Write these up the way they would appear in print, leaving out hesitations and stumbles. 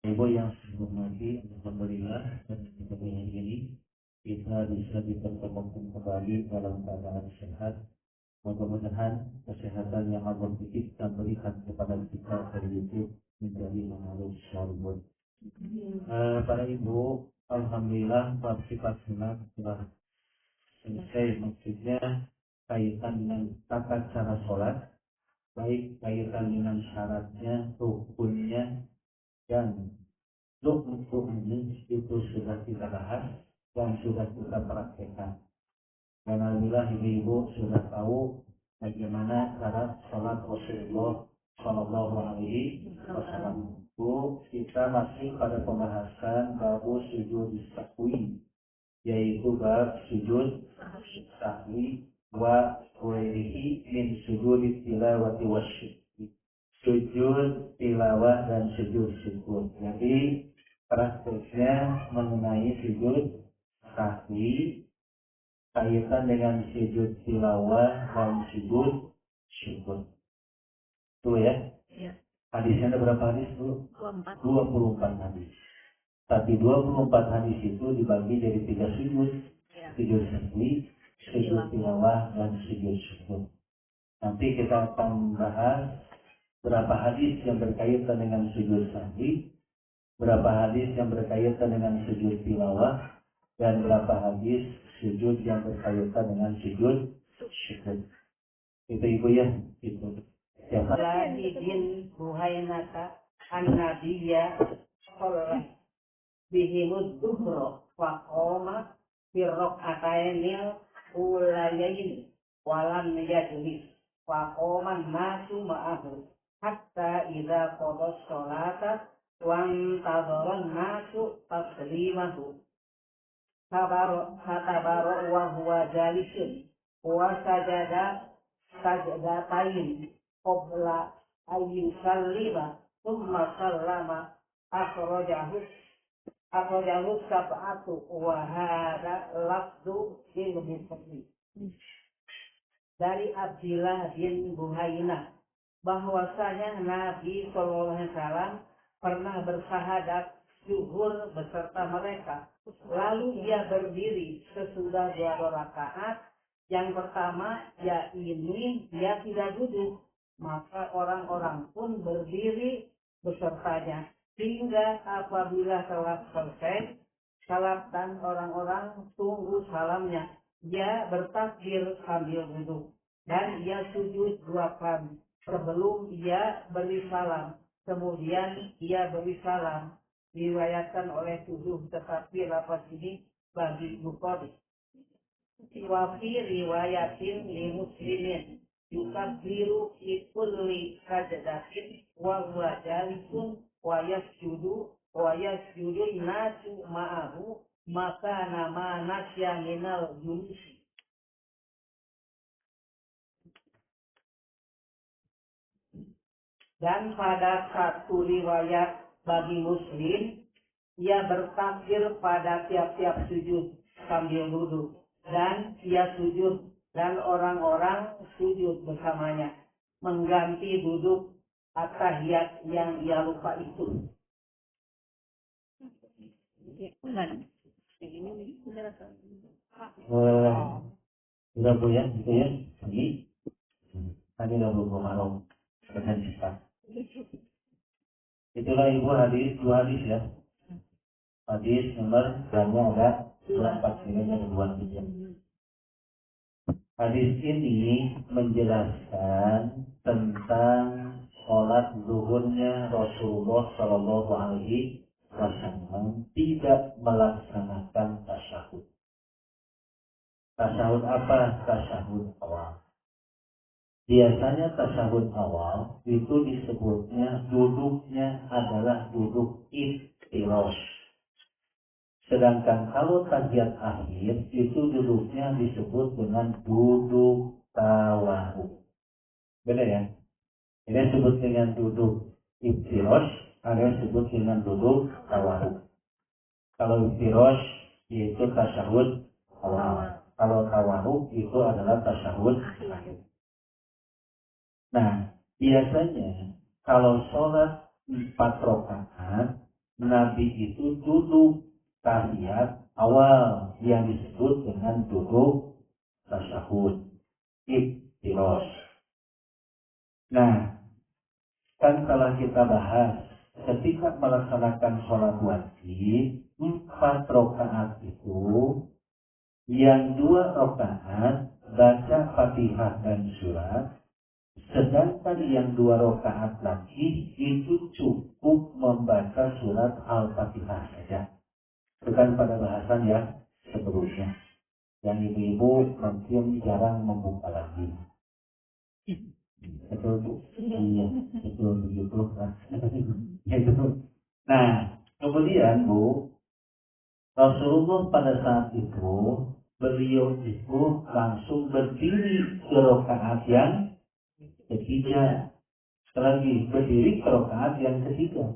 Ibu yang saya hormati, alhamdulillah dan hari ini kita bisa dipertemukan kembali dalam keadaan sehat. Mudah-mudahan kesehatan yang Allah titipkan berikan kepada kita dari YouTube menjadi mengalir syaribun. Para ibu, alhamdulillah partisipasinya telah selesai, maksudnya kaitan dengan tata cara sholat, baik kaitan dengan syaratnya, rukunnya, dan rukun-rukunnya itu sudah kita bahas dan sudah kita praktekkan. Dan alhamdulillah ibu-ibu sudah tahu bagaimana cara sholat Rasulullah Shallallahu Alaihi Wasallam. Bu, kita masih pada pembahasan bab sujud sahwi, yaitu bab sujud sahwi wa ghairihi min sujud tilawati wasyukri. Sujud tilawah dan sujud syukur. Jadi prakteknya mengenai sujud sahwi kaitan dengan sujud tilawah dan sujud syukur. Itu ya. Ya. Hadisnya ada berapa hadis, Bu? 24 hadis. Tapi 24 hadis itu dibagi dari 3 sujud. Ya. Sujud sahwi, sujud tilawah, dan sujud syukur. Nanti kita akan bahas berapa hadis yang berkaitan dengan sujud sahwi, berapa hadis yang berkaitan dengan sujud tilawah, dan berapa hadis sujud yang berkaitan dengan sujud syukur. Itu ibu ya, itu. Siapa? Lagi bin Buhainata an-Nabiyya sholat bihimud duhro wa qoma firrok atainil ulayain walam yajlis wa qoma nasu ma'ahu hatta idha qodos sholata wan tadharan nasu taslimahu Hatabaro wa huwa jalisun wa sajadatain qabla ayyun sallima thumma sallama akhrajahu sab'atu wa hadha lafdu lil Bukhari. Dari Abdillah bin Buhainah bahwasanya Nabi sallallahu alaihi wasallam pernah bersahadat zuhur beserta mereka. Lalu dia berdiri sesudah 2 rakaat. Yang pertama, ini dia tidak duduk. Maka orang-orang pun berdiri besertanya. Hingga apabila telah selesai salat dan orang-orang tunggu salamnya, dia bertakbir sambil duduk. Dan ia sujud 2 kali sebelum ia beri salam. Kemudian ia beri salam. Diriwayatkan oleh 7, tetapi lafaz ini bagi Bukhari. Wa fi riwayatin li Muslimin yukabbiru fi kulli sajdatin wa huwa jalisun wa yasjudu nasu ma'ahu maka nama nasya minal julusi. Dan pada satu riwayat bagi Muslim, ia bertakbir pada tiap-tiap sujud sambil duduk. Dan ia sujud dan orang-orang sujud bersamanya. Mengganti duduk at-tahiyat yang ia lupa itu. Sudah Bu ya, itu ya. Tadi udah belum malam dengan kita. Itulah ibu hadis, 2 hadis ya. Hadis nomor banyak ada 24 ini ada 23. Hadis ini menjelaskan tentang sholat zuhurnya Rasulullah Shallallahu Alaihi Wasallam tidak melaksanakan tasyahud. Tasyahud apa? Tasyahud awal. Biasanya tasyahud awal itu disebutnya duduknya adalah duduk iftirash. Sedangkan kalau tahiyat akhir itu duduknya disebut dengan duduk tawarruk. Beda ya? Ini disebut dengan duduk iftirash, ada disebut dengan duduk tawarruk. Kalau iftirash yaitu tasyahud awal. Kalau tawarruk itu adalah tasyahud akhir. Nah, biasanya kalau sholat 4 rakaat, Nabi itu duduk tahiyat awal yang disebut dengan duduk tasyahud iftirosh. Nah, kan telah kita bahas ketika melaksanakan sholat wajib 4 rakaat itu, yang 2 rakaat baca Fatihah dan surat, sedangkan yang 2 rakaat lagi itu cukup membaca surat Al-Fatihah saja. Bukan pada bahasan yang sebelumnya, yang ibu-ibu mungkin jarang membuka lagi. Betul Bu? Iya, betul begitu. Gitu. Nah, kemudian Bu, Rasulullah pada saat itu, beliau itu langsung berdiri ke rakaat yang ketiga. Sekali lagi, berdiri ke rakaat yang ketiga.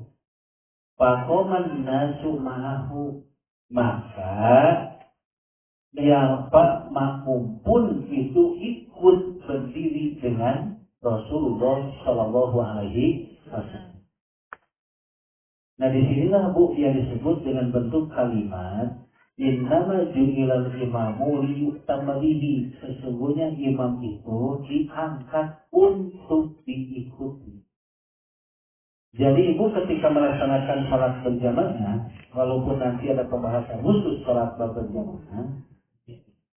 Faqaman nasu ma'ahu, maka Pak makmum pun itu ikut berdiri dengan Rasulullah Shallallahu Alaihi Wasallam. Nah, disinilah Bu yang disebut dengan bentuk kalimat innama ju'ilal imamu liyu'tamma bihi. Sesungguhnya imam itu diangkat untuk diikuti. Jadi Ibu ketika melaksanakan sholat berjamaah, walaupun nanti ada pembahasan khusus sholat berjamaah,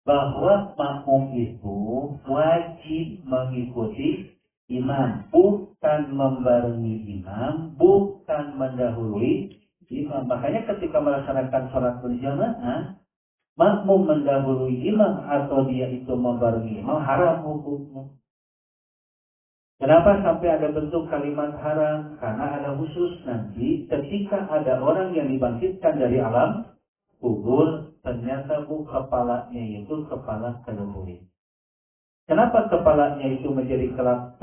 bahwa makmum itu wajib mengikuti imam, bukan membarengi imam, bukan mendahului imam. Makanya ketika melaksanakan sholat berjamaah, makmum mendahului imam atau dia itu membarengi imam, haram hukumnya. Kenapa sampai ada bentuk kalimat haram? Karena ada khusus nanti ketika ada orang yang dibangkitkan dari alam kubur, ternyata Bu kepalanya itu kepala keledai. Kenapa kepalanya itu menjadi kepala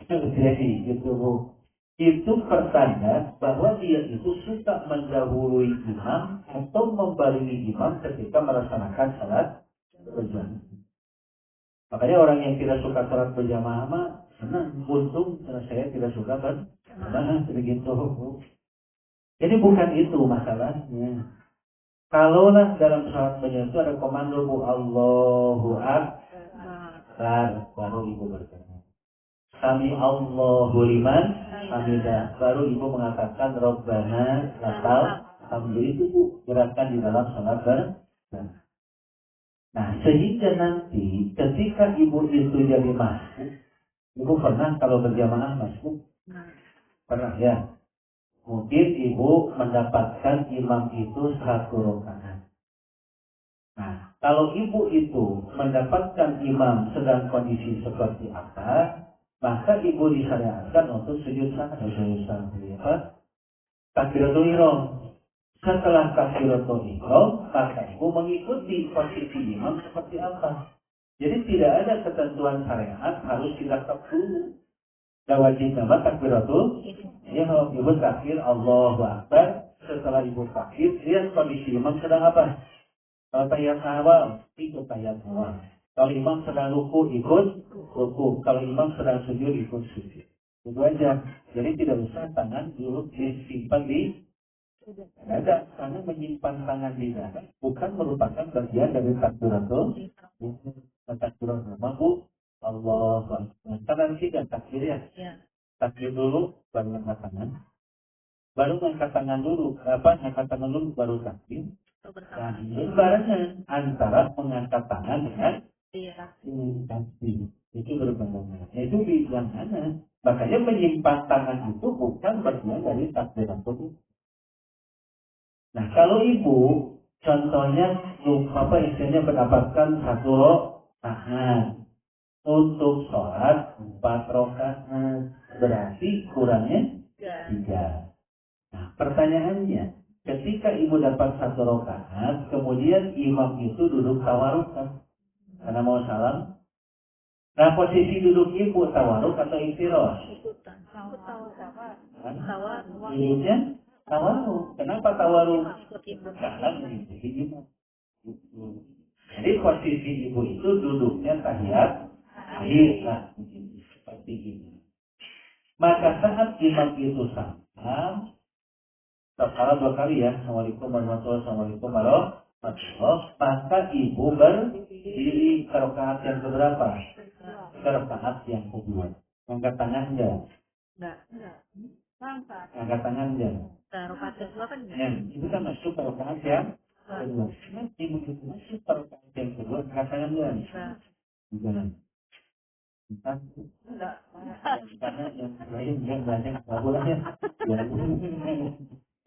keledai gitu Bu? Itu pertanda bahwa dia itu suka mendahului imam atau membarengi imam ketika melaksanakan salat berjamaah. Makanya orang yang tidak suka salat berjamaah mah senang, untung saya tidak suka berjamaah begitu Bu. Jadi bukan itu masalahnya. Kalaulah dalam salat berjamaah itu ada komando Bu, Allahu Akbar, baru Ibu berjamaah. Sami Allahu liman hamidah, baru Ibu mengatakan Rabbana lakal hamdu. Itu Bu gerakan di dalam salat berjamaah. Nah, sehingga nanti ketika Ibu itu jadi masuk, Ibu pernah kalau berjamaah masuk? Pernah ya? Mungkin Ibu mendapatkan imam itu 1 rakaat. Nah, kalau Ibu itu mendapatkan imam sedang kondisi seperti apa, maka Ibu disyariatkan untuk sujud sahwi. Takbiratul ihram. Setelah takbiratul ihram, maka Ibu mengikuti posisi imam seperti apa. Jadi tidak ada ketentuan syariat harus dilakap dulu. Dan wajib nama takbiratul ihram. Ibu takbir Allahu Akbar. Setelah Ibu takbir, lihat kondisi imam sedang apa. Kalau tahiyat awal, ikut tahiyat awal. Kalau imam sedang ruku, ikut ruku. Kalau imam sedang sujud, ikut sujud. Itu aja. Jadi tidak usah tangan dulu disimpan di dada. Karena menyimpan tangan di dada bukan merupakan bagian dari takbiratul takbiratul ihram. Allah Akbar. Karena tidak takbir ya. Takbir dulu, baru angkat tangan. Baru angkat tangan dulu. Angkat tangan dulu, baru takbir. Nah, berbarengan antara mengangkat tangan dengan takbir. Itu berbarengan. Itu di yang mana? Makanya menyimpan tangan itu bukan bagian dari takbiratul. Nah, kalau Ibu contohnya istilahnya mendapatkan 1 rakaat untuk sholat 4 rakaat, berarti kurangnya 3. Nah, pertanyaannya, ketika Ibu dapat 1 rakaat, kemudian imam itu duduk tawaruk karena mau salam. Nah, posisi duduk Ibu tawaruk atau iftirosh? Duduknya tawaruk. Kenapa tawaruk? Karena mengikuti imam. Jadi posisi Ibu itu duduknya tahiyat akhir, seperti ini. Maka saat imam itu salam, salam 2 kali ya, Assalamualaikum warahmatullahi wabarakatuh, maka ibu berdiri ke rakaat yang keberapa? Ke rakaat yang kedua. Angkat tangan enggak? Enggak. Angkat tangan enggak? Rakaat kedua kan enggak? Ya, itu kan masuk ke rakaat yang kedua. Nanti begitu masuk ke rakaat yang kedua, angkat tangan enggak? Enggak. Enggak. Karena yang lain enggak banyak bolanya.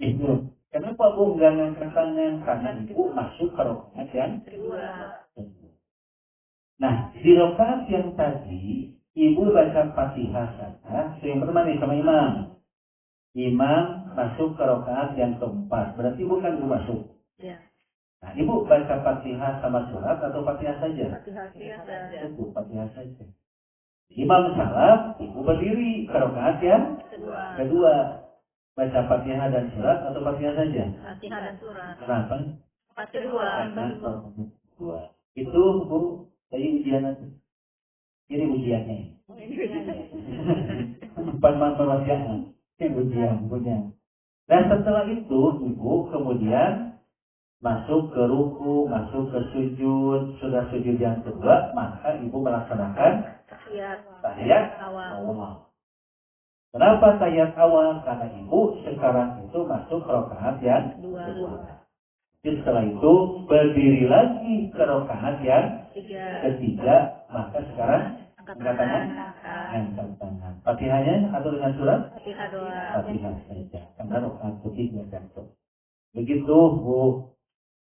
Itu. Kenapa Bu enggak ngangkat tangan? Karena ibu masuk ke rakaat yang Kedua. Nah, di rakaat yang tadi ibu baca Fatihah saja, yang pertama nih sama imam. Imam masuk ke rakaat yang keempat, berarti bukan ibu masuk. Ya. Nah, ibu baca Fatihah sama surat atau Fatihah saja? Fatihah saja. Itu Fatihah saja. Imam salam, ibu berdiri ke rakaat yang kedua. Baca Fatihah dan surat atau Fatihah saja? Fatihah dan surat. Kenapa? Fatihah. Karena dua. Itu Bu, tadi ujian nanti. Ini ujiannya. Bukan manusiaan. Ini ujian punya. Dan setelah itu ibu kemudian masuk ke ruku, masuk ke sujud, sudah sujud yang kedua, maka ibu melaksanakan tahiyat awal. Kenapa tahiyat awal? Karena ibu sekarang itu masuk rakaat yang kedua. Jadi setelah itu berdiri lagi ke rakaat yang ketiga, maka sekarang angkat tangan. Fatihahnya atau dengan surat? Fatihah doa. Fatihah saja. Karena rakaat ketiga jatuh. Begitu Bu.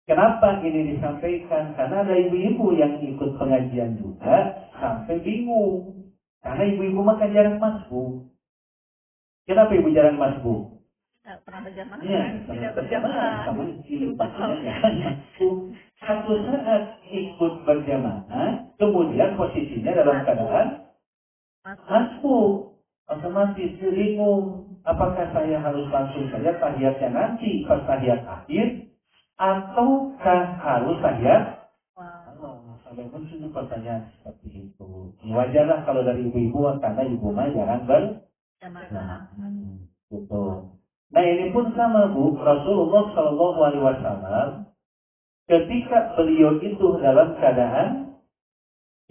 Kenapa ini disampaikan? Karena ada ibu-ibu yang ikut pengajian juga sampai bingung. Karena ibu-ibu makan jarang masbuk. Kenapa ibu jarang masbuk? Tidak pernah berjamaah. Iya, Tidak berjamaah. Sama satu saat ikut berjamaah, kemudian posisinya dalam keadaan masbuk. Otomatis bingung. Apakah saya harus langsung saja tahiyatnya nanti pas tahiyat akhir? Ataukah harus tahiyat? Sampai pun sudah pertanyaan seperti itu. Wajarlah kalau dari ibu-ibu karena ibu mah jarang berjamaah. Betul. Nah ini pun sama Bu, Rasulullah Shallallahu Alaihi Wasallam ketika beliau itu dalam keadaan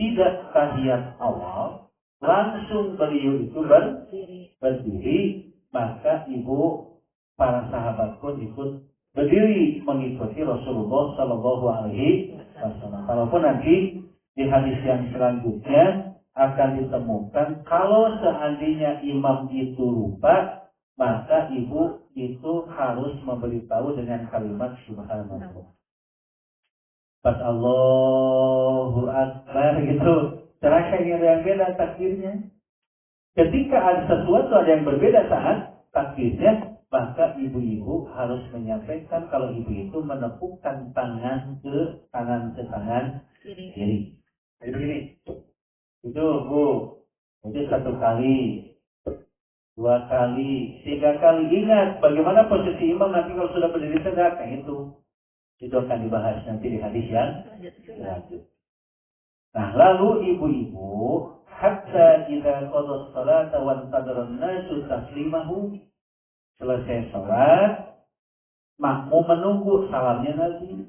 tidak tahiyat awal, langsung beliau itu berdiri, maka ibu para sahabat pun ikut berdiri mengikuti Rasulullah Shallallahu Alaihi Wasallam. Walaupun nanti di hadis yang selanjutnya akan ditemukan kalau seandainya imam itu lupa, maka ibu itu harus memberitahu dengan kalimat subhanallah. Pas Allahu Akbar gitu, terasa yang beda takbirnya. Ketika ada sesuatu ada yang berbeda saat takbirnya, maka ibu-ibu harus menyampaikan kalau ibu itu menepukkan tangan ke tangan kiri. Jadi begini, itu Bu, itu 1 kali. 2 kali, 3 kali. Ingat bagaimana posisi imam nanti kalau sudah berdiri tegak, itu akan dibahas nanti di hadis yang selanjutnya. Nah, lalu ibu-ibu hatta idza qada as-salata wa intadara an-nasu taslimahu, selesai salat makmum menunggu salamnya Nabi.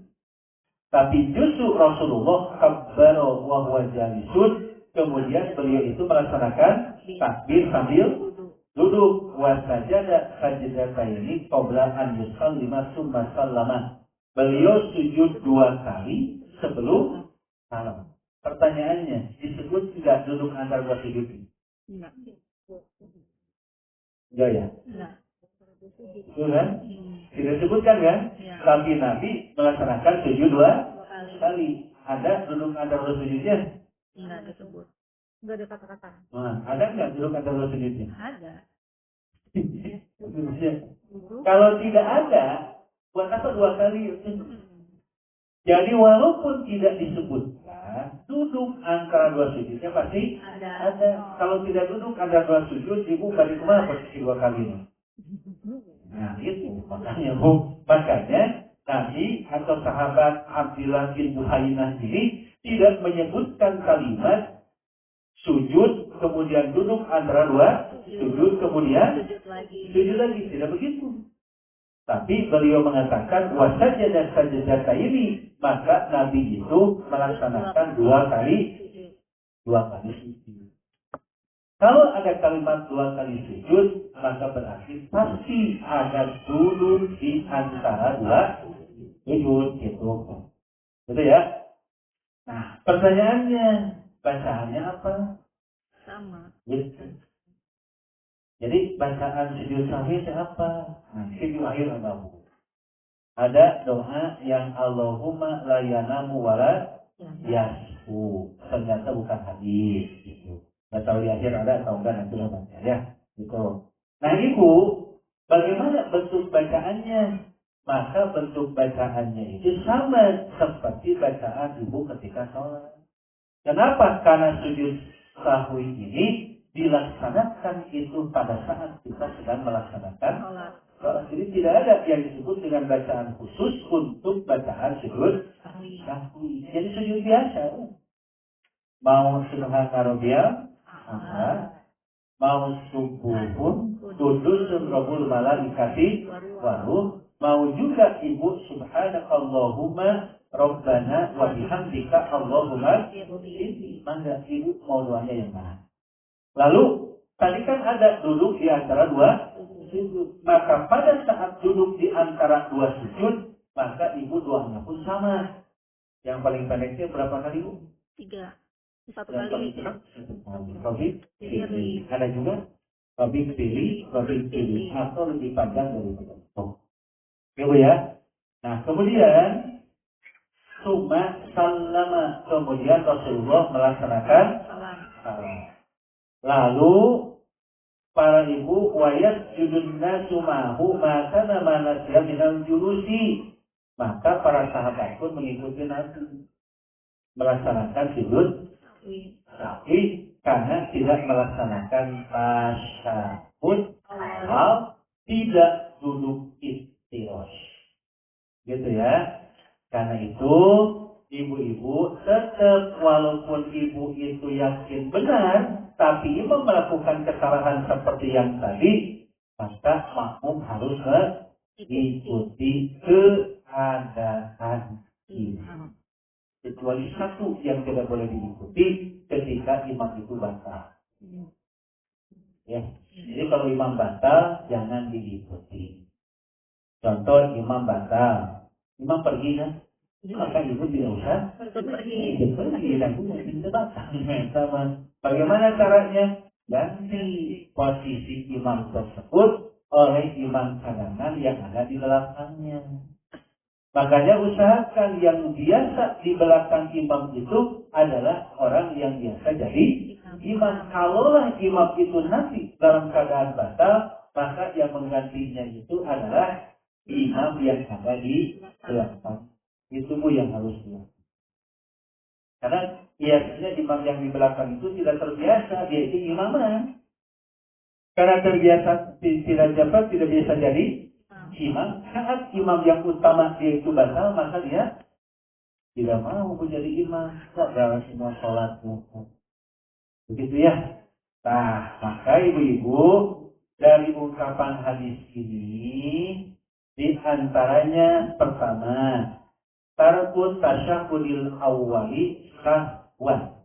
Tapi justru Rasulullah kabbara wa huwa jalisun, kemudian beliau itu melaksanakan takbir sambil duduk. Wasajada sajdataini qabla an yusallima tsumma sallama. Beliau sujud 2 kali sebelum salam. Pertanyaannya, disebut tidak duduk antara 2 sujud? Enggak. Enggak ya? Enggak. Itu kan? Tidak disebutkan kan? Ya. Tapi Nabi melaksanakan sujud 2 kali. Ada duduk antara 2 sujudnya? Enggak disebut. Enggak ada kata-kata. Nah, ada nggak duduk antara 2 sujudnya? Ada. Kalau tidak ada, buat apa 2 kali? Jadi walaupun tidak disebutkan, duduk antara 2 sujudnya pasti ada. Kalau tidak duduk antara 2 sujud, ibu balik kemana posisi 2 kali ini? Nah itu makanya Bu. Makanya Nabi atau sahabat Abdullah bin Buhainah ini tidak menyebutkan kalimat sujud, kemudian duduk antara dua sujud, kemudian Sujud lagi. sujud lagi. Tidak begitu. Tapi beliau mengatakan wasajada sajadata ini, maka Nabi itu melaksanakan dua kali sujud. Kalau ada kalimat dua kali sujud, maka berarti pasti ada duduk di antara dua sujud gitu. Betul ya? Nah, pertanyaannya, bacaannya apa? Sama. Gitu. Jadi bacaan sujud sahwi itu apa? Nah, ini akhir ada doa yang Allahumma la yanamu wala yasfu. Ternyata bukan hadis gitu. Nggak tahu di akhir ada atau enggak, nanti lo baca ya. Gitu. Nah, Ibu, bagaimana bentuk bacaannya? Maka bentuk bacaannya itu sama seperti bacaan Ibu ketika sholat. Kenapa? Karena sujud sahwi ini dilaksanakan itu pada saat kita sedang melaksanakan sholat. Jadi tidak ada yang disebut dengan bacaan khusus untuk bacaan sujud sahwi. Jadi sujud biasa. Mau subhana rabbiyal a'la, mau subuhun, kudusun rabbul malaikati waruh, mau juga Ibu subhanakallahumma rabbana wa bihamdika Allahumma mangga Ibu mau doanya yang mana. Lalu tadi kan ada duduk di antara dua sujud. Maka pada saat duduk di antara dua sujud, maka Ibu doanya pun sama. Yang paling pendeknya berapa kali, Bu? 3. Satu Yang paling kali. cepat Robin pilih. Ada juga Robin pilih atau lebih panjang dari itu. Oke, Bu ya. Nah, kemudian summa sallama, kemudian Rasulullah melaksanakan salam. Lalu para ibu wayat judunna sumahu maka nama nasya minal julusi, maka para sahabat pun mengikuti Nabi melaksanakan sujud sahwi karena tidak melaksanakan tasyahud awal, tidak duduk iftirash. Gitu ya. Karena itu ibu-ibu tetap walaupun ibu itu yakin benar, tapi imam melakukan kesalahan seperti yang tadi, maka makmum harus mengikuti keadaan imam. Kecuali satu yang tidak boleh diikuti ketika imam itu batal. Ya, jadi kalau imam batal jangan diikuti. Contoh imam batal, imam pergi kan? Maka ibu tidak usah pergi dan tidak batal. Sama. Bagaimana caranya? Ganti posisi imam tersebut oleh imam cadangan yang ada di belakangnya. Makanya usahakan yang biasa di belakang imam itu adalah orang yang biasa jadi imam. Kalaulah imam itu nanti dalam keadaan batal, maka yang menggantinya itu adalah imam yang ada di belakang. Itu Bu yang harus dilakukan. Karena biasanya imam yang di belakang itu tidak terbiasa, dia itu imaman. Karena terbiasa tidak biasa jadi imam. Saat imam yang utama dia itu batal, maka dia tidak mau menjadi imam. Dalam semua sholatnya. Begitu ya. Nah, maka ibu-ibu dari ungkapan hadis ini, di antaranya pertama, tarkut tasyahudil awwali sahwan.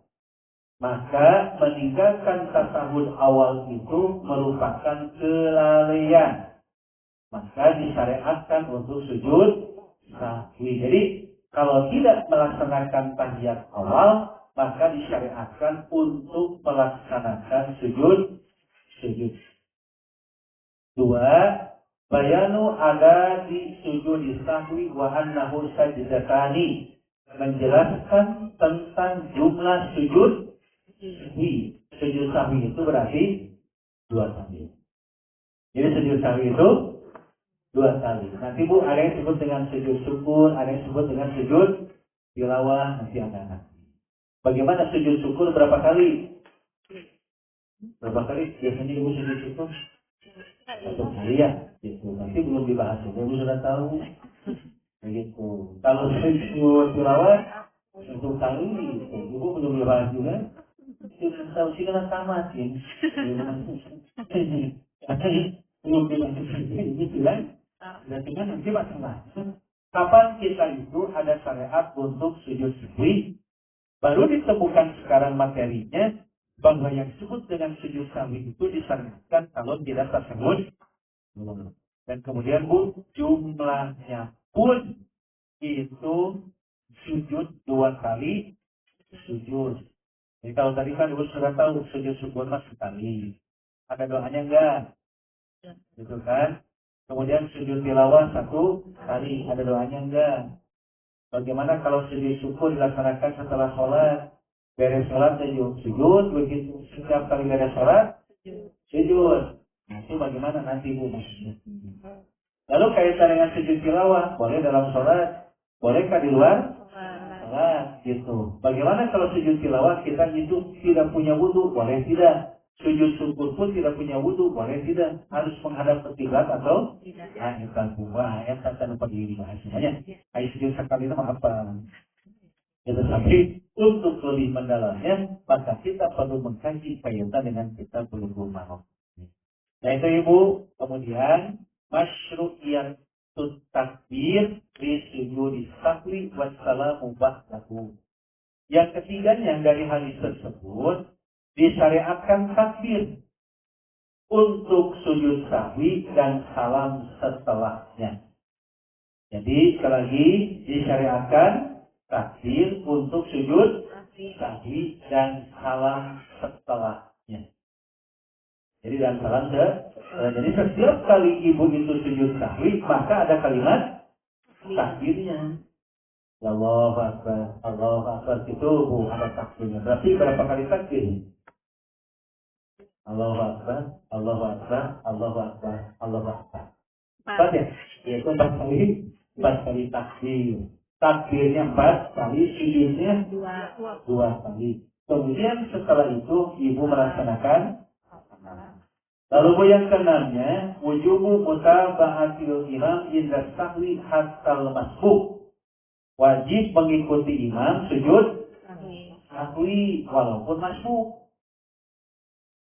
Maka meninggalkan tasahud awal itu merupakan kelalaian. Maka disyariatkan untuk sujud sahwi. Jadi kalau tidak melaksanakan tahiyat awal, maka disyariatkan untuk melaksanakan sujud. Dua, bayanu ada di sujud sahwi wa annahu sajdatani, menjelaskan tentang jumlah sujud sahwi. Sujud sahwi itu berarti 2 kali. Jadi sujud sahwi itu 2 kali. Nanti Bu ada yang disebut dengan sujud syukur, ada yang disebut dengan sujud tilawah, nanti ada. Bagaimana sujud syukur berapa kali? Berapa kali biasanya Ibu sujud syukur? 1 kali ya. Gitu. Nanti belum dibahas juga, Ibu sudah tahu. Begitu. Kalau sujud tilawah 1 kali, gitu. Ibu belum dibahas juga. tahu sih kan tamat ya. Belum gitu kan? Berarti kan nanti masalah. Kapan kita itu ada syariat untuk sujud sahwi? Baru ditemukan sekarang materinya bahwa yang disebut dengan sujud sahwi itu disyariatkan kalau tidak tersebut. Dan kemudian Bu, jumlahnya pun itu sujud 2 kali sujud. Jadi kalau tadi kan Ibu sudah tahu sujud syukur mas sekali. Ada doanya enggak? Gitu kan? Kemudian sujud tilawah 1 kali. Ada doanya enggak? Bagaimana kalau sujud syukur dilaksanakan setelah sholat? Beres sholat sujud begitu. Setiap kali beres sholat sujud. Itu bagaimana nanti Bu? Lalu kaitan dengan sujud tilawah, boleh dalam sholat, bolehkah di luar sholat? Gitu. Bagaimana kalau sujud tilawah kita itu tidak punya wudhu, boleh tidak? Sujud syukur pun tidak punya wudhu, boleh tidak? Harus menghadap ke kiblat atau? Nah, itu wah, ya kata lupa diri bahasanya. Ayo sujud sekali itu apa? Itu tapi untuk lebih mendalamnya, maka kita perlu mengkaji kaitan dengan kita Bulughul Maram. Nah itu Ibu, kemudian masyru'iyatut takbir li sujudi sahwi wassalamu ba'dahu. Yang ketiganya dari hadis tersebut disyariatkan takbir untuk sujud sahwi dan salam setelahnya. Jadi sekali lagi disyariatkan takbir untuk sujud sahwi dan salam setelahnya. Jadi dalam salam jadi setiap kali Ibu itu sujud sahwi, maka ada kalimat takbirnya. Allahu Akbar itu ada takbirnya. Berarti berapa kali takbir? Allahu Akbar, Allahu Akbar, Allahu Akbar, Allahu Akbar. 4 ya? Yaitu 4 kali takbir. Takbirnya 4 kali, sujudnya 2 kali. Kemudian setelah itu Ibu melaksanakan. Lalu yang keenamnya, wujubu mutaba'atil imam inda sahwi hatal masbuk. Wajib mengikuti imam sujud sahwi walaupun masbuk.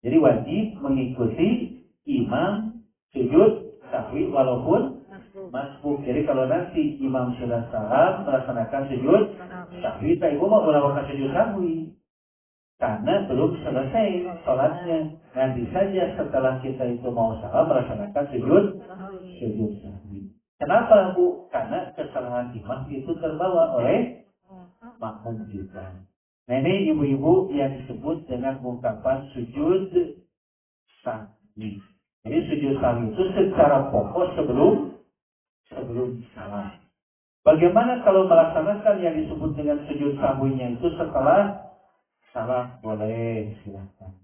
Jadi wajib mengikuti imam sujud sahwi walaupun masbuk. Jadi kalau nanti imam sudah salam melaksanakan sujud sahwi, Ibu mau melakukan sujud sahwi karena belum selesai sholatnya. Nanti saja setelah kita itu mau salam melaksanakan sujud sahwi. Kenapa Bu? Karena kesalahan imam itu terbawa oleh makmum juga. Nah ini ibu-ibu yang disebut dengan ungkapan sujud sahwi. Jadi sujud sahwi itu secara pokok sebelum salam. Bagaimana kalau melaksanakan yang disebut dengan sujud sahwinya itu setelah salam? Boleh, silakan.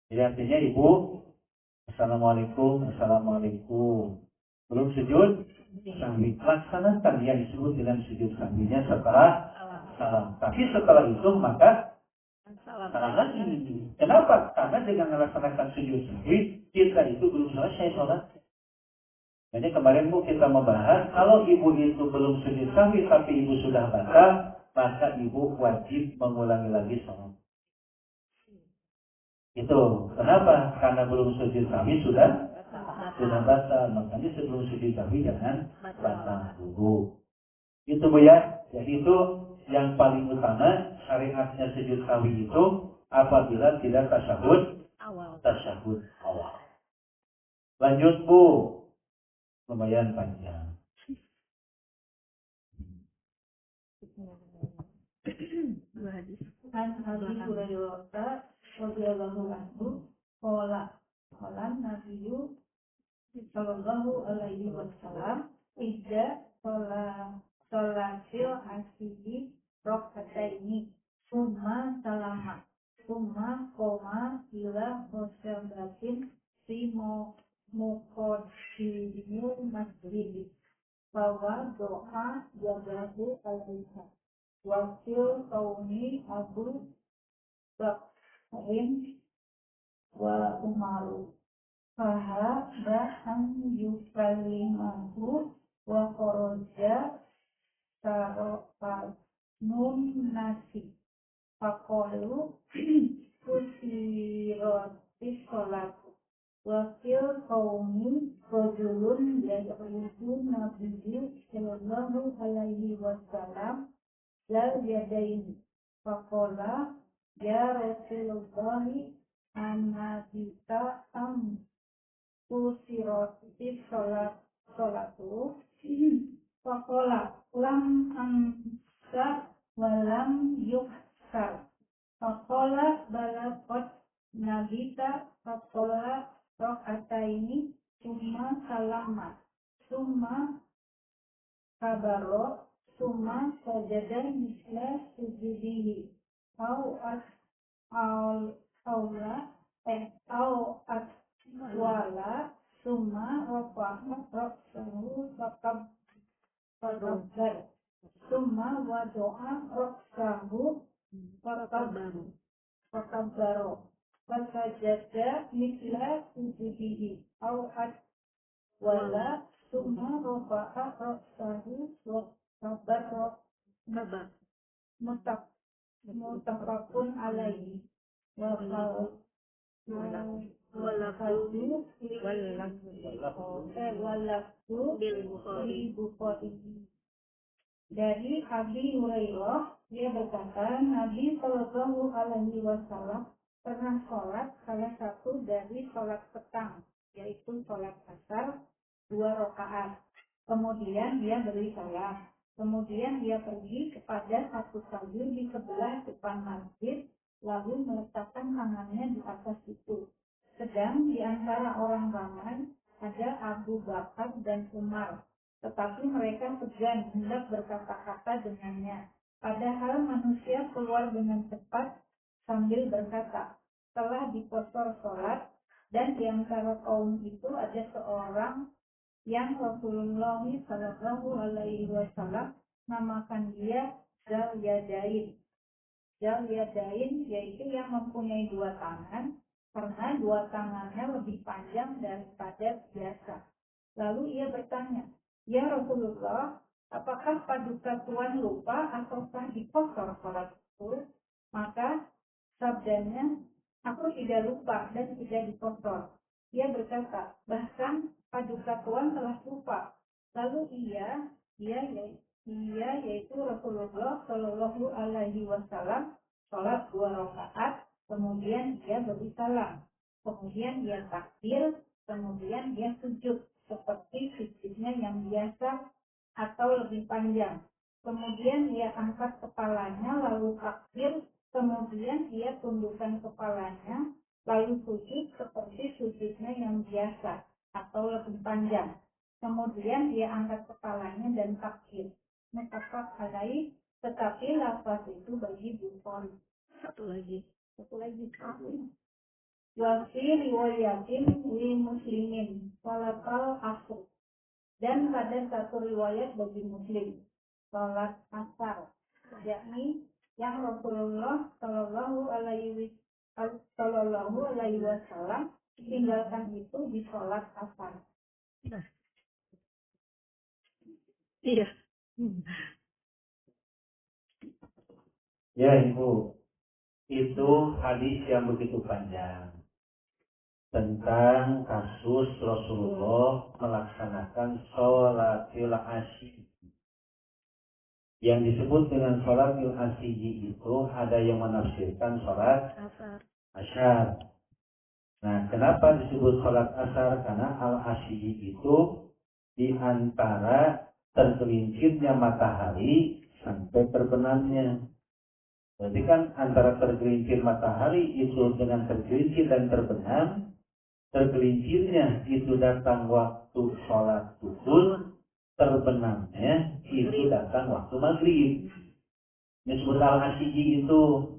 Jadi artinya Ibu, Assalamualaikum, Assalamualaikum. Belum sujud sahwi. Laksanakan yang disebut dengan sujud sahwinya setelah salam. Tapi setelah itu maka salam lagi. Kenapa? Karena dengan melaksanakan sujud sahwi, kita itu belum selesai sholat. Jadi kemarin Bu kita membahas, kalau Ibu itu belum sujud sahwi tapi Ibu sudah batal, maka Ibu wajib mengulangi lagi sholat. Itu kenapa? Karena belum sujud sahwi sudah batal. Makanya sebelum sujud sahwi jangan batal dulu. Itu Bu ya. Jadi itu yang paling utama syariatnya sujud sahwi itu apabila tidak tasyahud awal. Lanjut Bu. Lumayan panjang. An Abi Hurairah radhiyallahu anhu qala Nabiyyu sallallahu alaihi wasallam idza salatil asyi rakaataini summa salama summa qoma ila musallatin fi muqaddimu masjid bahwa doa jadahu alaiha wakil kauni Abu Bakrin wa Umaru faha ba'an yukalimahu wa khoroja sarofa nun nasi faqalu rajulun yad'uhu nabiyyu sallallahu alaihi wasallam zal yadaini faqala ya Rasulullah anabita am tusirati salatu faqala lam amsa walam yuhsar faqala balaqat nabita faqala rok'ataini summa salama summa kabaro summa sajada misla sujudihi au wala summa rafa'a roksahu fakabbar summa wado'a roksahu fakabbaro fasajada misla sujudihi au wala summa rafa'a roksahu fakabbar mutafakun alaihi walafdu li Bukhari. Dari Abi Hurairah, dia berkata, Nabi Shallallahu Alaihi Wasallam pernah sholat salah satu dari sholat petang, yaitu sholat asar 2 rakaat. Kemudian dia beri salam. Kemudian dia pergi kepada satu sajur di sebelah depan masjid, lalu meletakkan tangannya di atas itu. Sedang di antara orang ramai ada Abu Bakar dan Umar. Tetapi mereka segan hendak berkata-kata dengannya. Padahal manusia keluar dengan cepat sambil berkata, telah diposor sholat, dan di antara kaum itu ada seorang yang Rasulullah Shallallahu Alaihi Wasallam namakan dia Zal Yadain. Zal Yadain yaitu yang mempunyai 2 tangan, karena 2 tangannya lebih panjang daripada biasa. Lalu ia bertanya, ya Rasulullah, apakah paduka Tuhan lupa ataukah dikosor sholat itu? Maka sabdanya, aku tidak lupa dan tidak dikosor. Ia berkata, bahkan paduka Tuhan telah lupa. Lalu ia yaitu Rasulullah Shallallahu Alaihi Wasallam sholat 2 rakaat, kemudian dia beri salam, kemudian dia takbir, kemudian dia sujud seperti sujudnya yang biasa atau lebih panjang. Kemudian dia angkat kepalanya lalu takbir, kemudian dia tundukkan kepalanya lalu sujud seperti sujudnya yang biasa atau lebih panjang. Kemudian dia angkat kepalanya dan takbir. Muttafaq alaih, tetapi lafaz itu bagi Bukhari. Satu lagi. Wa fi riwayatin li muslimin salatal asr. Dan pada satu riwayat bagi Muslim, salat asar, yakni yang Rasulullah Shallallahu Alaihi Wasallam tinggalkan itu di salat asar. Nah. Iya. Ya Ibu, itu hadis yang begitu panjang tentang kasus Rasulullah melaksanakan sholatil asyi. Yang disebut dengan sholatil asyi itu ada yang menafsirkan sholat asar. Nah, kenapa disebut sholat asar? Karena al-asyi itu di antara tergelincirnya matahari sampai terbenamnya. Berarti kan antara tergelincir matahari itu dengan tergelincir dan terbenam, tergelincirnya itu datang waktu sholat zuhur, terbenamnya itu datang waktu maghrib. Disebut al-asyi itu.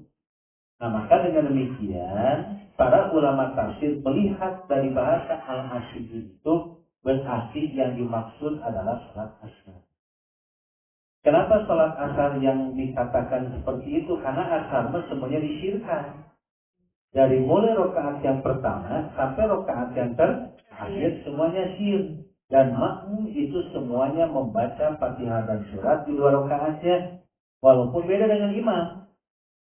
Nah, maka dengan demikian para ulama tafsir melihat dari bahasa al-asyi itu berarti yang dimaksud adalah sholat asar. Kenapa sholat asar yang dikatakan seperti itu? Karena asar semuanya disirkan. Dari mulai rakaat yang pertama sampai rakaat yang terakhir semuanya sir. Dan makmum itu semuanya membaca Fatihah dan surat di 2 rakaatnya. Walaupun beda dengan imam.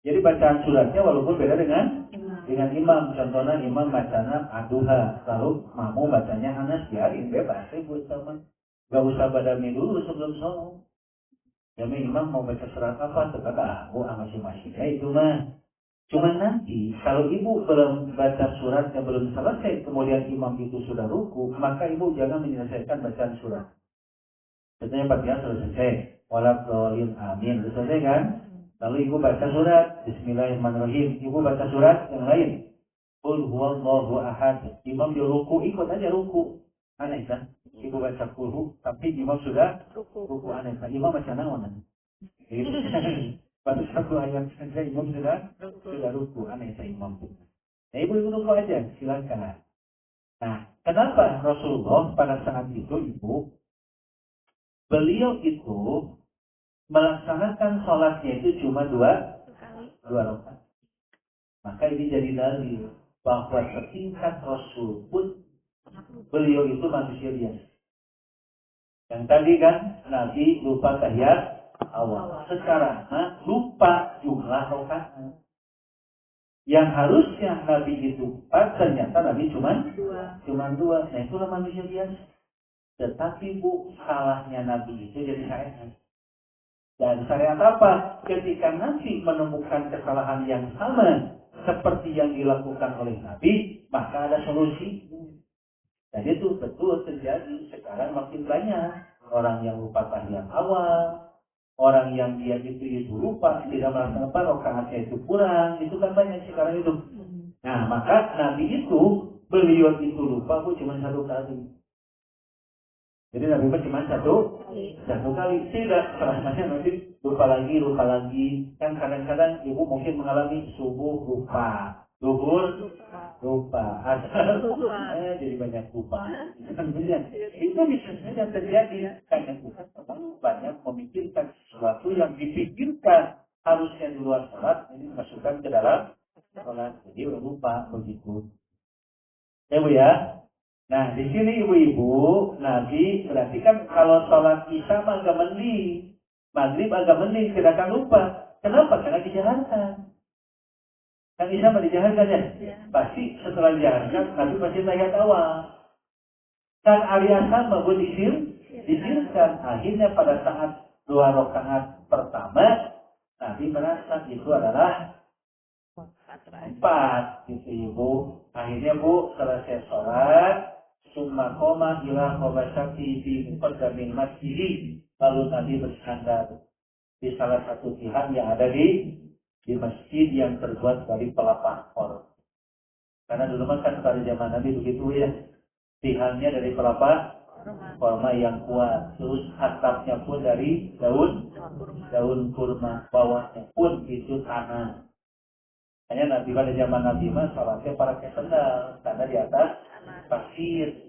Jadi bacaan suratnya walaupun beda dengan dengan imam. Contohnya imam bacanya aduha, lalu mamu bacanya anas, biarin bebas. Ibu sama, gak usah badami dulu sebelum sholat. Jadi imam mau baca surat apa, terkata aku masing-masing. Itu mah. Cuma nanti kalau ibu belum baca suratnya belum selesai, kemudian imam itu sudah ruku, maka ibu jangan menyelesaikan bacaan surat. Contohnya Fatihah sudah selesai, waladzolin amin, sudah selesai kan? Lalu ibu baca surat, Bismillahirrahmanirrahim. Ibu baca surat yang lain, Qul huwallahu ahad. Imam dia ruku, ikut aja ruku. Aneh kan? Ibu baca kulhu, tapi imam sudah ruku, aneh kan? Imam baca naon? Gitu. Pada satu ayat saja imam sudah ruku, aneh kan imam. Nah, ibu ruku aja, silakan. Nah, kenapa Rasulullah pada saat itu ibu, beliau itu melaksanakan sholatnya itu cuma dua rakaat. Maka ini jadi dalil bahwa setingkat Rasul pun beliau itu manusia biasa. Yang tadi kan Nabi lupa tahiyat awal. Sekarang lupa jumlah rakaat. Yang harusnya Nabi itu ternyata Nabi cuma dua. Nah, itulah manusia biasa. Tetapi salahnya Nabi itu jadi syariat. Dan syariat apa? Ketika Nabi menemukan kesalahan yang sama seperti yang dilakukan oleh Nabi, maka ada solusi. Dan itu betul terjadi. Sekarang makin banyak orang yang lupa tahiyat awal, orang yang dia itu lupa, tidak melaksanakan rakaatnya itu kurang, itu kan banyak sekarang itu. Nah, maka Nabi itu, beliau itu lupa cuma satu kali. Jadi Nabi cuma satu kali. Tidak, rasanya nanti lupa lagi. Kan kadang-kadang ibu mungkin mengalami subuh lupa, zuhur lupa, asar jadi banyak lupa. Itu bisa saja terjadi karena kita banyak memikirkan sesuatu yang dipikirkan harusnya di luar sholat, ini masukkan ke dalam sholat. Jadi lupa begitu. Ya Bu ya. Nah, di sini ibu-ibu, Nabi berarti kan kalau sholat Isya agak mending, Maghrib agak mending, tidak akan lupa. Kenapa? Karena dijalankan. Kan Isya dijalankan ya? Pasti setelah dijalankan, Nabi pasti tahiyat awal. Kan Arya sama pun disirkan. Akhirnya pada saat 2 rakaat pertama, Nabi merasa itu adalah 4 gitu ibu. Akhirnya Bu selesai sholat, summa koma ila khobasati di muqaddamin masjid. Lalu Nabi bersandar di salah satu tihan yang ada di masjid yang terbuat dari pelapa korma. Karena dulu kan pada zaman Nabi begitu ya, tihannya dari pelapa korma yang kuat, terus atapnya pun dari daun kurma, bawahnya pun itu tanah. Hanya Nabi pada zaman Nabi sholatnya pakai sendal karena di atas pasir.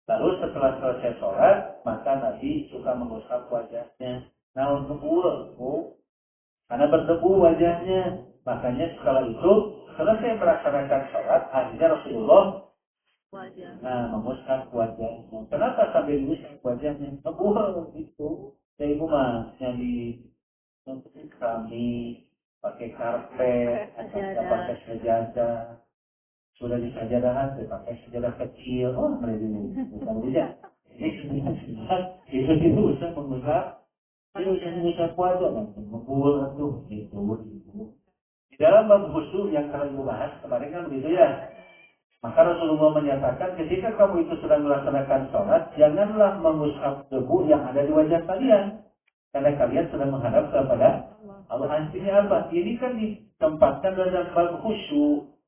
Lalu setelah selesai sholat, maka Nabi suka mengusap wajahnya. Nah, untuk karena berdebu wajahnya. Makanya setelah itu selesai melaksanakan sholat, akhirnya Rasulullah mengusap wajahnya. Kenapa sambil mengusap wajahnya? Itu. Saya ibu mah yang untuk kami pakai karpet, pakai sejadah. Sudah di sajadahan, pakai sejadah kecil. Oh, mereka ini bukan bijak. Itu usah mengusap. Itu usah mengusap wajah nanti. Membul itu. Di dalam bab khusyuk yang kalau ibu bahas kemarin kan begitu ya. Maka Rasulullah menyatakan ketika kamu itu sedang melaksanakan sholat, janganlah mengusap debu yang ada di wajah kalian. Karena kalian sedang menghadap kepada Allah. Artinya apa? Ini kan ditempatkan dalam bab khusyuk.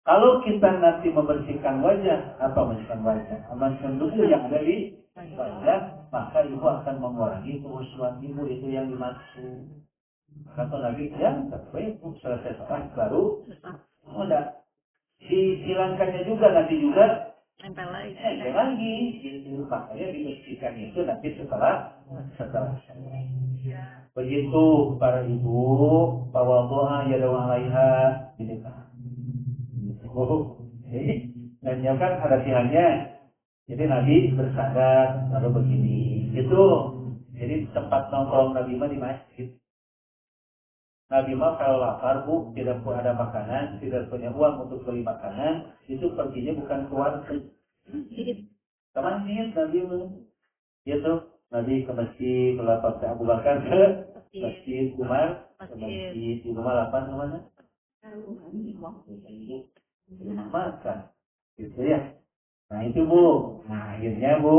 Kalau kita nanti membersihkan wajah, membersihkan wajah? Amankan debu yang ada di wajah, maka ibu akan mengurangi kehusuan ibu, itu yang dimaksud. Kata Nabi, ya, ibu selesai sholat baru, udah dihilangkannya juga nanti juga nempel lagi. Gitu. Makanya dibersihkan itu nanti setelah begitu para ibu, bahwa doa ya doa alaiha, gitu kan. Dan ya kan ada tihannya. Jadi Nabi bersandar lalu begini. Itu jadi tempat nongkrong Nabi di masjid. Nabi mah kalau lapar Bu, tidak pun ada makanan, tidak punya uang untuk beli makanan, itu perginya bukan ke warteg. Ke masjid Nabi mah. Gitu. Nabi ke masjid, ke lapar Abu Bakar ke masjid, Umar ke masjid, di rumah lapar kemana? Rumah makan. Gitu ya. Nah itu Bu. Nah akhirnya Bu,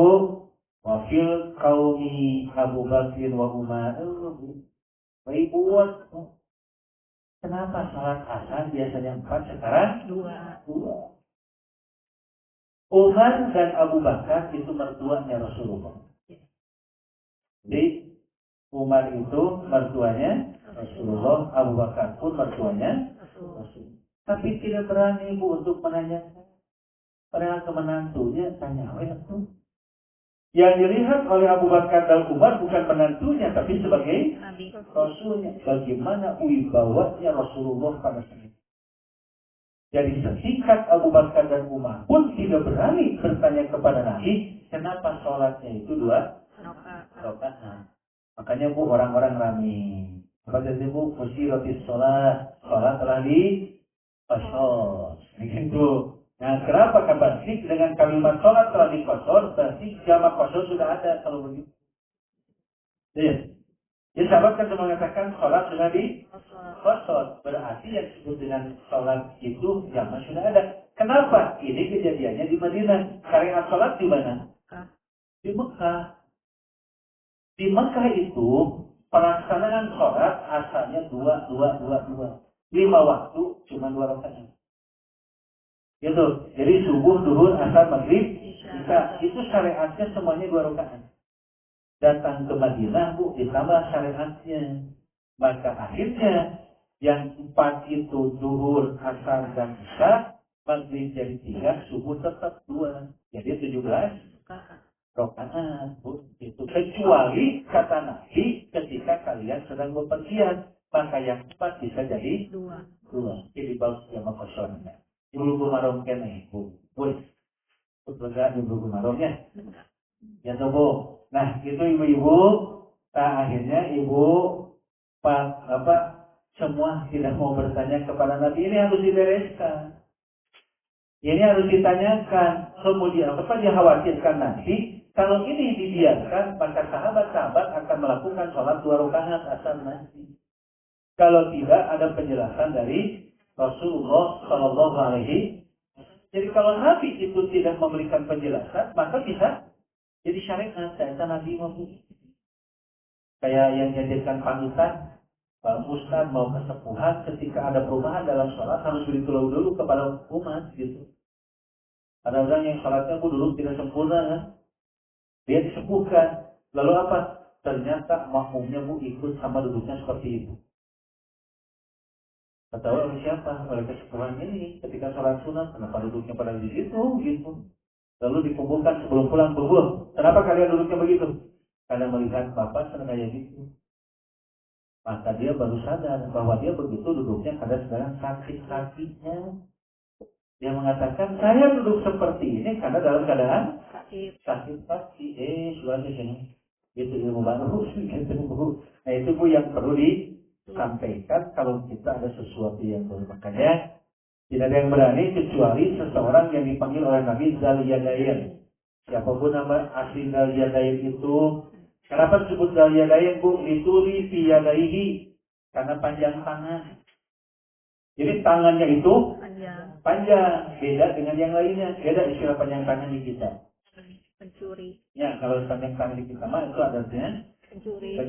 wakil kaumi Abu Bakrin wa Umar. Ribut. Kenapa sholat asar biasanya 4, sekarang 2? Umar dan Abu Bakar itu mertuanya Rasulullah. Jadi Umar itu mertuanya Rasulullah, Abu Bakar pun mertuanya Rasulullah. Tapi tidak berani Bu untuk menanyakan. Padahal ke menantunya tanya, itu. Yang dilihat oleh Abu Bakar dan Umar bukan menantunya, tapi sebagai Rasulnya. Bagaimana wibawanya Rasulullah pada saat itu. Jadi setingkat Abu Bakar dan Umar pun tidak berani bertanya kepada Nabi, kenapa sholatnya itu 2 rakaat. Makanya Bu, orang-orang rame. Apa jadi Bu? Fusilatis sholat. Sholat telah diqasor. Begitu. Nah, kenapa kebalik dengan kalimat sholat telah diqasor? Berarti jamak qasor sudah ada kalau begitu. Iya. Jadi sahabat kan mengatakan sholat sudah diqasor. Berarti yang disebut dengan sholat itu jamak sudah ada. Kenapa? Ini kejadiannya di Madinah. Syariat sholat di mana? Di Mekah. Di Mekah itu pelaksanaan sholat asalnya 2. 5 waktu cuma 2 rakaat. Gitu. Jadi subuh, duhur, asar, maghrib, isya. Itu syariatnya semuanya 2 rakaat. Datang ke Madinah Bu, ditambah syariatnya. Maka akhirnya yang 4 itu duhur, asar, dan isya, maghrib jadi 3, subuh tetap 2. Jadi 17 rakaat Bu. Itu kecuali kata Nabi ketika kalian sedang bepergian, maka yang 4 bisa jadi 2. Jadi bagus sama kosongnya. Ibu marong kene Bu. Wes. Betul ibu marongnya. Ya tuh Bu. Nah, itu ibu-ibu, akhirnya ibu semua tidak mau bertanya kepada Nabi, ini harus dibereskan. Ini harus ditanyakan. Kemudian apa dia khawatirkan nanti kalau ini dibiarkan, maka sahabat-sahabat akan melakukan sholat 2 rakaat asar nanti. Kalau tidak ada penjelasan dari Rasulullah Shallallahu Alaihi. Jadi kalau Nabi itu tidak memberikan penjelasan, maka bisa jadi syariat. Saya Nabi mau kayak yang jadikan panutan, Ustaz mau kesepuhan ketika ada perubahan dalam sholat harus beritahu dulu kepada umat gitu. Ada orang yang sholatnya dulu tidak sempurna kan? Dia disembuhkan. Lalu apa? Ternyata makmumnya ikut sama duduknya seperti itu. Kata oleh siapa? Oleh kesepuhan ini. Ketika sholat sunat, kenapa duduknya pada di situ? Gitu. Lalu dikumpulkan sebelum pulang berbuh. Kenapa kalian duduknya begitu? Karena melihat bapak sedang kayak gitu. Maka dia baru sadar bahwa dia begitu duduknya karena sedang sakit kakinya. Dia mengatakan, saya duduk seperti ini karena dalam keadaan sakit kaki. Sudah sini. Itu ilmu baru. Nah itu Bu yang perlu disampaikan kalau kita ada sesuatu yang baru. Makanya tidak ada yang berani kecuali seseorang yang dipanggil oleh Nabi Dzal Yadain. Siapapun nama asli Dzal Yadain itu. Kenapa disebut Dzal Yadain Bu? Lituli fi yadaihi. Karena panjang tangan. Jadi tangannya itu panjang. Beda dengan yang lainnya. Beda istilah panjang tangan di kita. Pencuri. Ya, kalau panjang tangan di kita mah itu adanya pencuri.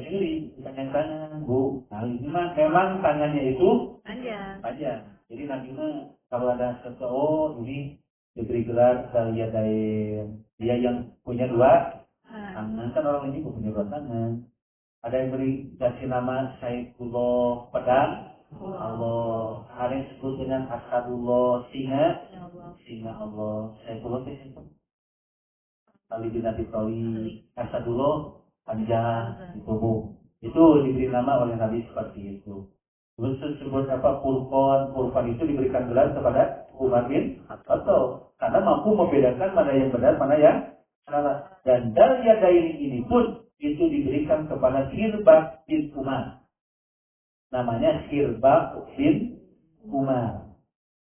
Panjang tangan Bu. Nah ini mah memang tangannya itu panjang. Jadi Nabi mah kalau ada sesuatu ini diberi gelar Dzal Yadain. Dia yang punya 2 tangan. Kan orang ini punya 2 tangan. Ada yang beri kasih nama Saifullah pedang Allah. Ada yang disebut dengan Asadullah singa Allah. Saifullah itu Ali bin Abi Thalib. Asadullah panjang itu Bu. Itu diberi nama oleh Nabi seperti itu. Terus disebut Furqan itu diberikan gelar kepada Umar bin Khattab karena mampu membedakan mana yang benar, mana yang salah. Dan Dzal Yadain ini pun itu diberikan kepada Hirbah bin Umar. Namanya Sirba bin Umar.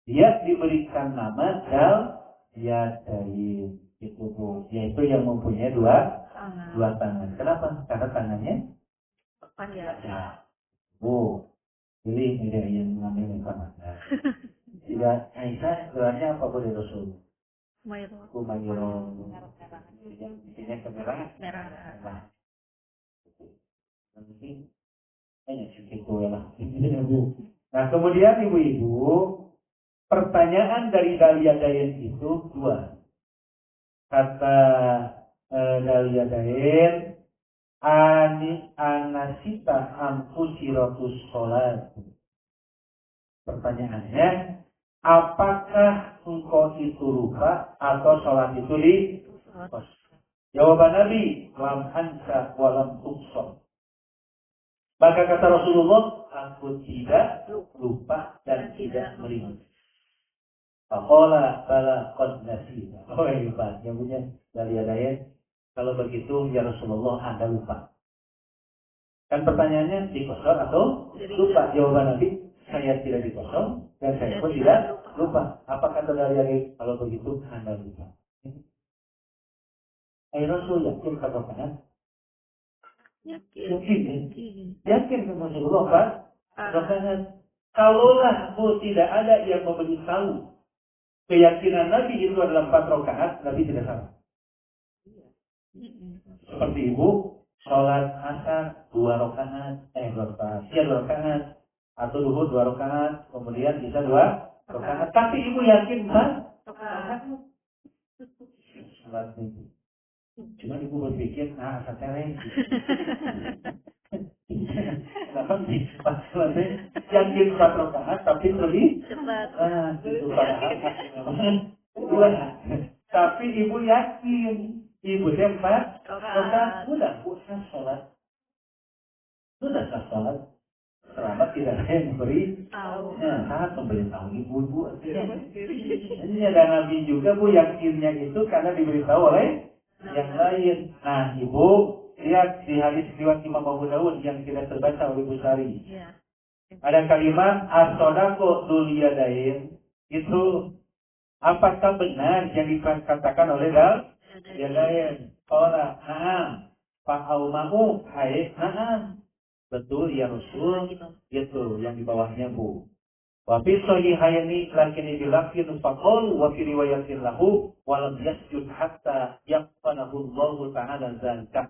Dia diberikan nama Dal Yadain. Itu Bu, yaitu yang mempunyai dua tangan. Kenapa? Karena tangannya panjang. Bu, pilih ini yang mengambil tangannya. Tidak, Aisyah gelarnya apa boleh Rasul? Kumairong. Yang bikinnya kemerah. Merah. Nanti hanya segitu ya. Nah kemudian ibu-ibu, pertanyaan dari Dalia Dain itu dua. Kata Dalia Dain, anasita ampusirotus sholat. Pertanyaannya, apakah engkau itu lupa atau sholat itu dikos? Jawaban Nabi, lam ansa walam tuksor. Maka kata Rasulullah, aku tidak lupa dan tidak meringat. Faqala bala qad nasita. Oh hebat, yang punya dari adanya. Kalau begitu ya Rasulullah Anda lupa. Kan pertanyaannya dikosor atau lupa? Jawaban Nabi, saya tidak dikosor dan saya pun tidak lupa. Apa kata dari adanya? Kalau begitu Anda lupa. Rasul yakin kata kan? Yakin sama Rasulullah Pak? Kalaulah tidak ada yang memberitahu keyakinan Nabi itu adalah 4 rakaat, Nabi tidak salah. Seperti ibu sholat asar 2 rakaat, 2 rakaat, atau duhur 2 rakaat, kemudian bisa 2 rakaat. Tapi ibu yakin Pak? Sholat itu. Cuma ibu berpikir, asal tereng. Kenapa sih? Pas selesai yakin 4 rakaat tapi lebih cepat. Itu padahal tapi ibu yakin, ibu 4 rakaat sudah sholat. Sudah sholat. Selama tidak ada yang memberi sangat memberitahu ibu-ibu. Ini ada Nabi juga Bu yakinnya itu karena diberitahu oleh yang lain. Nah ibu lihat di hadis riwayat Imam Abu Dawud yang tidak terbaca oleh Bukhari. Ada kalimat as-sodaqo dzul yadain. Itu apakah benar yang dikatakan oleh Dal Yadain? Qala na'am. Fa'aumahu hai na'am. Betul ya Rasul. Itu yang di bawahnya Bu. Wa fi sahihaini lakin bilakin faqul wa fi riwayatin lahu wa lam yasjud hatta yaqanahu Allah Ta'ala zalika.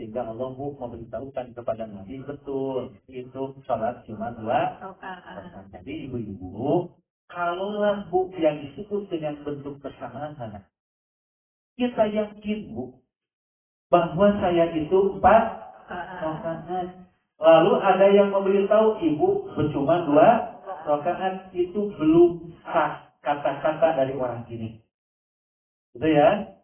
Sehingga Allah memberitahukan kepada Nabi betul itu sholat cuma 2 rakaat. Jadi ibu-ibu, kalaulah Bu yang disebut dengan bentuk kesamaan, kita yakin Bu bahwa saya itu 4 rakaat. Lalu ada yang memberitahu ibu cuma 2 rakaat, itu belum sah kata-kata dari orang ini. Gitu ya?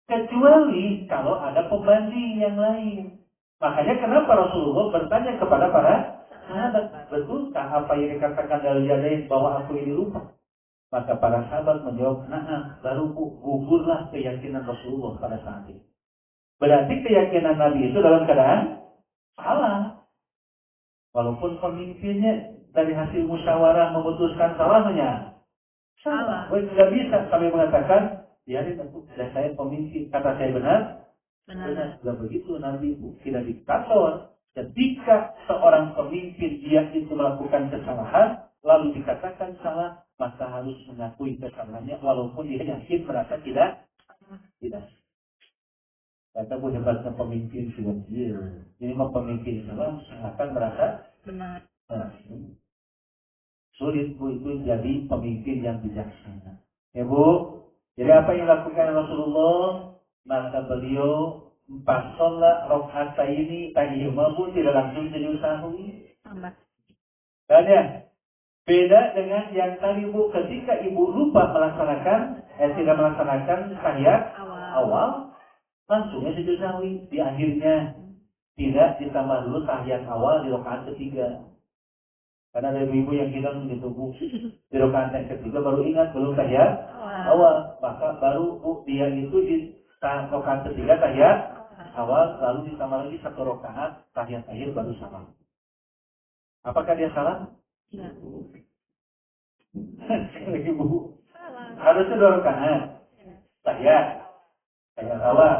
Kecuali kalau ada pembanding yang lain. Makanya kenapa Rasulullah bertanya kepada para sahabat, betulkah apa yang dikatakan dari Yadain bahwa aku ini lupa? Maka para sahabat menjawab, nah, baru gugurlah keyakinan Rasulullah pada saat itu. Berarti keyakinan Nabi itu dalam keadaan salah. Walaupun pemimpinnya dari hasil musyawarah memutuskan salahnya. Salah. Tidak bisa kami mengatakan, biarin aku, saya pemimpin, kata saya benar. Tidak begitu, Nabi tidak diktator. Ketika seorang pemimpin dia itu melakukan kesalahan, lalu dikatakan salah, maka harus mengakui kesalahannya, walaupun dia yakin merasa tidak. Kata Bu hebatnya pemimpin sudah dia. Ini mah pemimpin salah, akan merasa benar. Sulit Bu itu jadi pemimpin yang bijaksana. Ya Bu, jadi apa yang dilakukan Rasulullah? Maka beliau 4 sholat rakaat ini tahiyyah Bu tidak langsung sujud sahwi. Dan ya, beda dengan yang tadi Bu, ketika Ibu lupa melaksanakan, tidak melaksanakan tahiyat awal, langsungnya sujud sahwi. Di akhirnya tidak ditambah dulu tahiyat awal di rakaat ketiga. Karena ada ibu yang hilang begitu Bu, di rakaat yang ketiga baru ingat belum tahiyat awal, maka baru Bu dia itu di rakaat ketiga tahiyat awal, lalu ditambah lagi 1 rakaat tahiyat akhir baru salam. Apakah dia salah? Ya. Sekali lagi Bu. Salah. Harusnya 2 rakaat. Saya salah.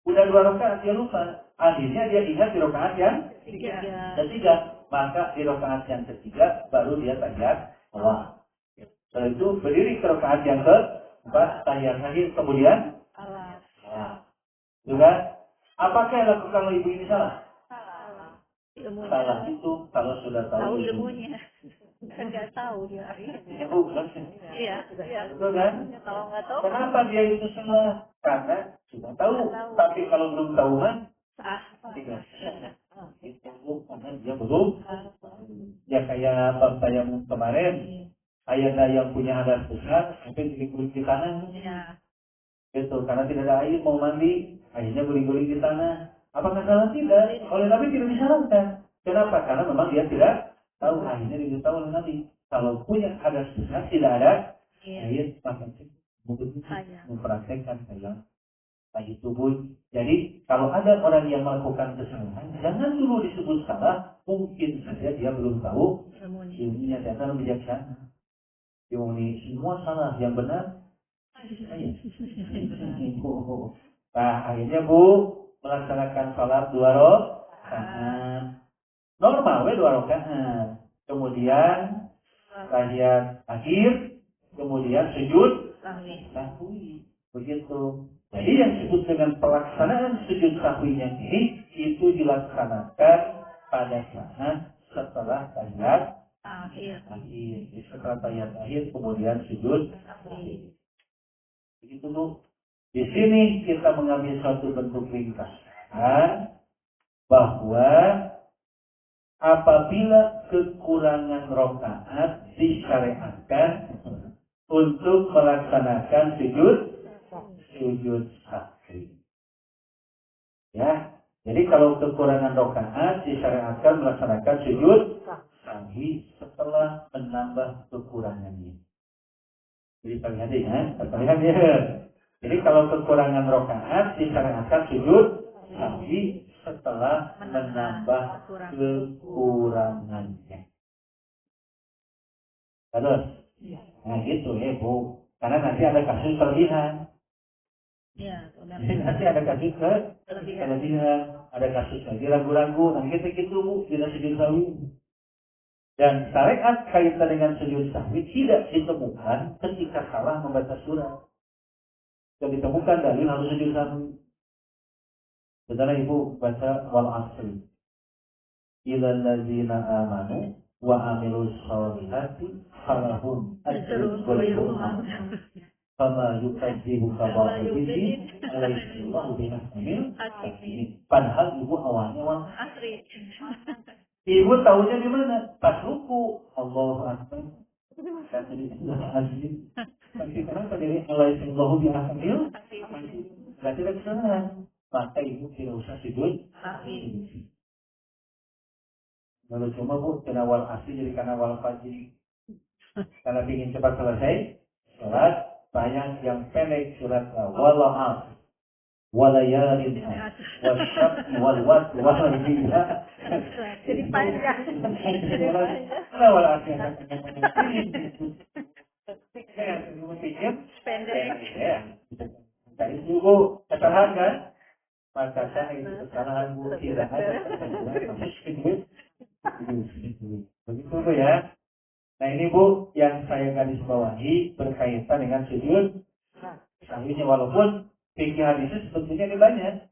Udah 2 rakaat dia lupa. Akhirnya dia ingat di rakaat yang ketiga. Maka di rakaat yang ketiga baru dia tahiyat awal. Setelah itu berdiri ke rakaat yang keempat, tahiyat akhir, kemudian salat. Juga, apakah yang lakukan oleh ibu ini salah? Ilmunya. Salah itu kalau sudah tahu ilmunya. Kan nggak tahu dia. Iya. Betul kan? Kalau nggak tahu. Kenapa dia itu salah? Karena sudah tahu. Tapi kalau belum tahu kan? Tidak. Itu karena dia belum. Ya kayak bab tayamum kemarin. Ada yang punya hadas besar, tapi guling-guling di tanah. Gitu, karena tidak ada air mau mandi, akhirnya guling-guling di tanah. Apakah salah? Tidak. Oleh Nabi tidak disarankan. Kenapa? Karena memang dia tidak tahu. Akhirnya diberitahu oleh Nabi. Kalau punya hadas besar tidak ada air, maka mungkin mempraktekkan tayyib tubuh. Jadi kalau ada orang yang melakukan kesalahan, jangan dulu disebut salah. Mungkin saja dia belum tahu ilmunya, dan bijaksana. Ini semua salah, yang benar saya. Nah, akhirnya Bu melaksanakan salat 2 rakaat. Normal 2 rakaat. Kemudian tahiyat akhir, kemudian sujud sahwi. Begitu. Jadi yang disebut dengan pelaksanaan sujud sahwinya ini itu dilaksanakan pada saat setelah tahiyat akhir. Setelah tahiyat akhir kemudian sujud. Begitu Bu. Di sini kita mengambil suatu bentuk ringkasan bahwa apabila kekurangan rakaat disyariatkan untuk melaksanakan sujud sahwi. Ya, jadi kalau kekurangan rakaat disyariatkan melaksanakan sujud sahwi setelah menambah kekurangannya. Jadi terlihat ya. Jadi kalau kekurangan rakaat disyariatkan sujud sahwi setelah menambah kekurangannya. Terus, nah gitu ya Bu. Karena nanti ada kasus kelebihan. Nanti ada kasus kelebihan. Ada kasus lagi ragu-ragu. Nanti kita gitu Bu, tidak sujud sahwi. Dan syariat kaitan dengan sujud sahwi tidak ditemukan ketika salah membaca surat. Dan ditemukan dalil harus sujud sahwi. Saudara Ibu baca wal asri. Ilal ladzina amanu wa amilus sholihati falahum ajrun ghairu mamnun. Fama yukadzibuka ba'dhi alaihi Allahu bihakmil hakim. Padahal Ibu awalnya wal asri. Ibu tahunya di mana? Pas ruku. Allahu akbar. Dan jadi asli. Tapi kenapa dari alaihi Allahu bihakmil hakim? Berarti ada kesalahan. Maka Ibu tidak usah sujud. Kalau cuma Bu, kena wal asli jadi karena wal fajri. Karena ingin cepat selesai, sholat bayang yang pendek surat wal asr, walayalin wasyaf'i wal watr wal hijab. Jadi panjang. Karena wal asli. Pendek. Ya. Dari Bu, kesalahan kan? Maka saya itu kesalahan Bu tidak ada. Begitu Bu ya. Nah ini Bu yang saya garis bawahi berkaitan dengan sujud sahwinya, walaupun fikih hadisnya sebetulnya ini banyak.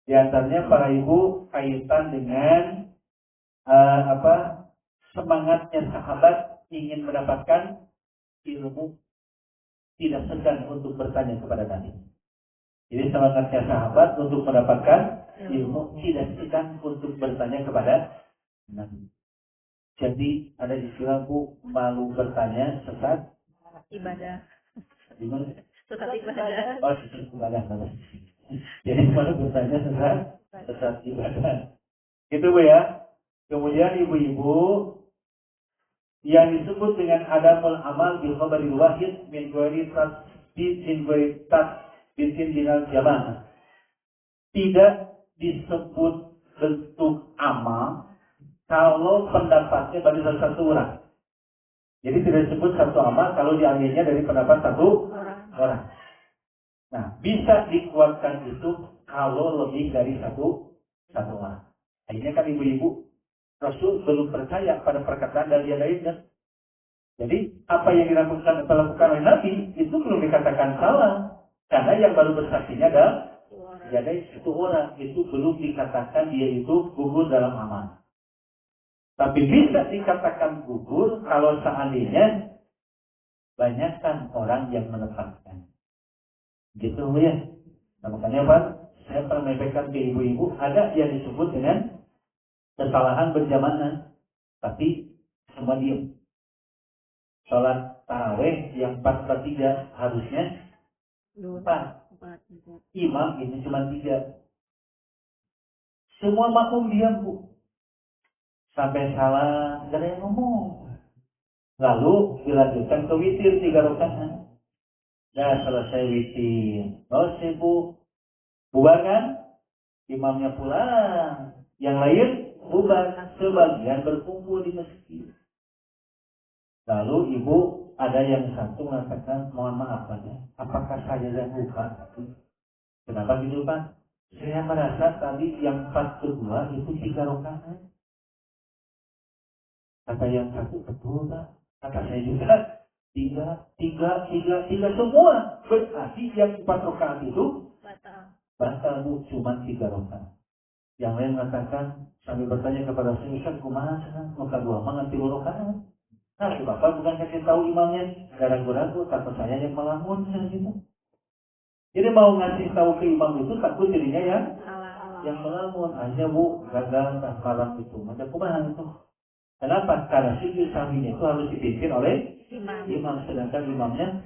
Di antaranya para ibu kaitan dengan semangatnya sahabat ingin mendapatkan ilmu, tidak segan untuk bertanya kepada Nabi. Jadi semangatnya sahabat untuk mendapatkan ilmu, tidak segan untuk bertanya kepada Nabi. Jadi ada istilah Bu, malu bertanya sesat ibadah. Gimana? Sesat ibadah. Oh, sesat ibadah. Jadi malu bertanya sesat ibadah. Gitu Bu ya. Kemudian ibu-ibu yang disebut dengan adamul amal bil khabaril wahid min ghairi tasbit dinal jamaah. Tidak disebut bentuk amal kalau pendapatnya dari satu orang. Jadi tidak disebut satu amal kalau diambilnya dari pendapat satu orang. Nah, bisa dikuatkan itu kalau lebih dari satu orang. Akhirnya kan ibu-ibu, Rasul belum percaya pada perkataan dari yang lainnya. Jadi apa yang dilakukan oleh Nabi itu belum dikatakan salah. Karena yang baru bersaksinya ada satu orang, itu belum dikatakan dia itu gugur dalam amal. Tapi bisa dikatakan gugur kalau seandainya banyakkan orang yang menetapkan. Gitu ya. Nah, makanya Pak, saya pernah menyampaikan ke ibu-ibu, ada yang disebut dengan kesalahan berjamaah, tapi semua diam. Sholat tarawih yang 4/3 harusnya 4. Imam ini cuma 3. Semua makmum diam, Bu. Sampai salah, gak ada yang ngomong. Lalu dilanjutkan ke witir 3 rakaat. Dah selesai witir. Oh, sibuk. Bubar kan? Imamnya pulang. Yang lain bubar. Sebagian berkumpul di masjid. Lalu ibu ada yang satu mengatakan, mohon maaf Pak, apakah saya yang lupa? Kenapa gitu Pak? Saya merasa tadi yang 4/2 itu 3 rakaat. Kata yang satu, betul Pak. Kata saya juga, tiga semua. Berarti yang 4 rakaat itu batal Bu, cuma 3 rakaat. Yang lain mengatakan, sambil bertanya kepada saya, Ustaz, kumaha muka 2 mah 3 rakaat. Nah, Bapak bukan kasih tahu imamnya, ragu-ragu, takut saya yang melamun, gitu. Jadi mau ngasih tahu ke imam itu takut jadinya yang melamun. Akhirnya Bu, gagal tak malam itu. Macam kumaha itu. Kenapa? Karena sujud sahwinya itu harus dipimpin oleh imam, sedangkan imamnya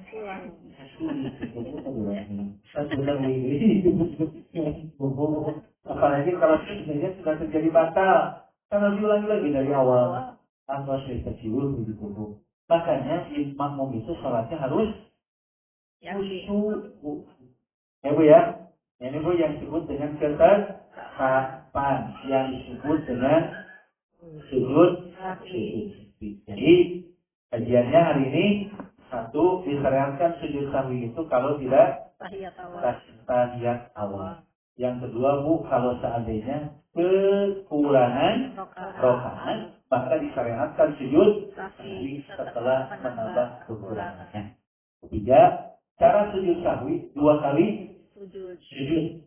apalagi kalau sebenarnya sudah terjadi batal, karena diulangi lagi dari awal. Atau saya kecil begitu. Makanya makmum itu sholatnya harus khusyuk. Ya Bu ya. Ini Bu yang disebut dengan ketetapan, yang disebut dengan sujud. Jadi kajiannya hari ini satu, disyariatkan sujud sahwi itu kalau tidak tahiyat awal. Yang kedua Bu, kalau seandainya kekurangan rakaat, maka disyariatkan sujud sahwi setelah menambah kekurangannya. Ketiga, cara sujud sahwi 2 kali sujud.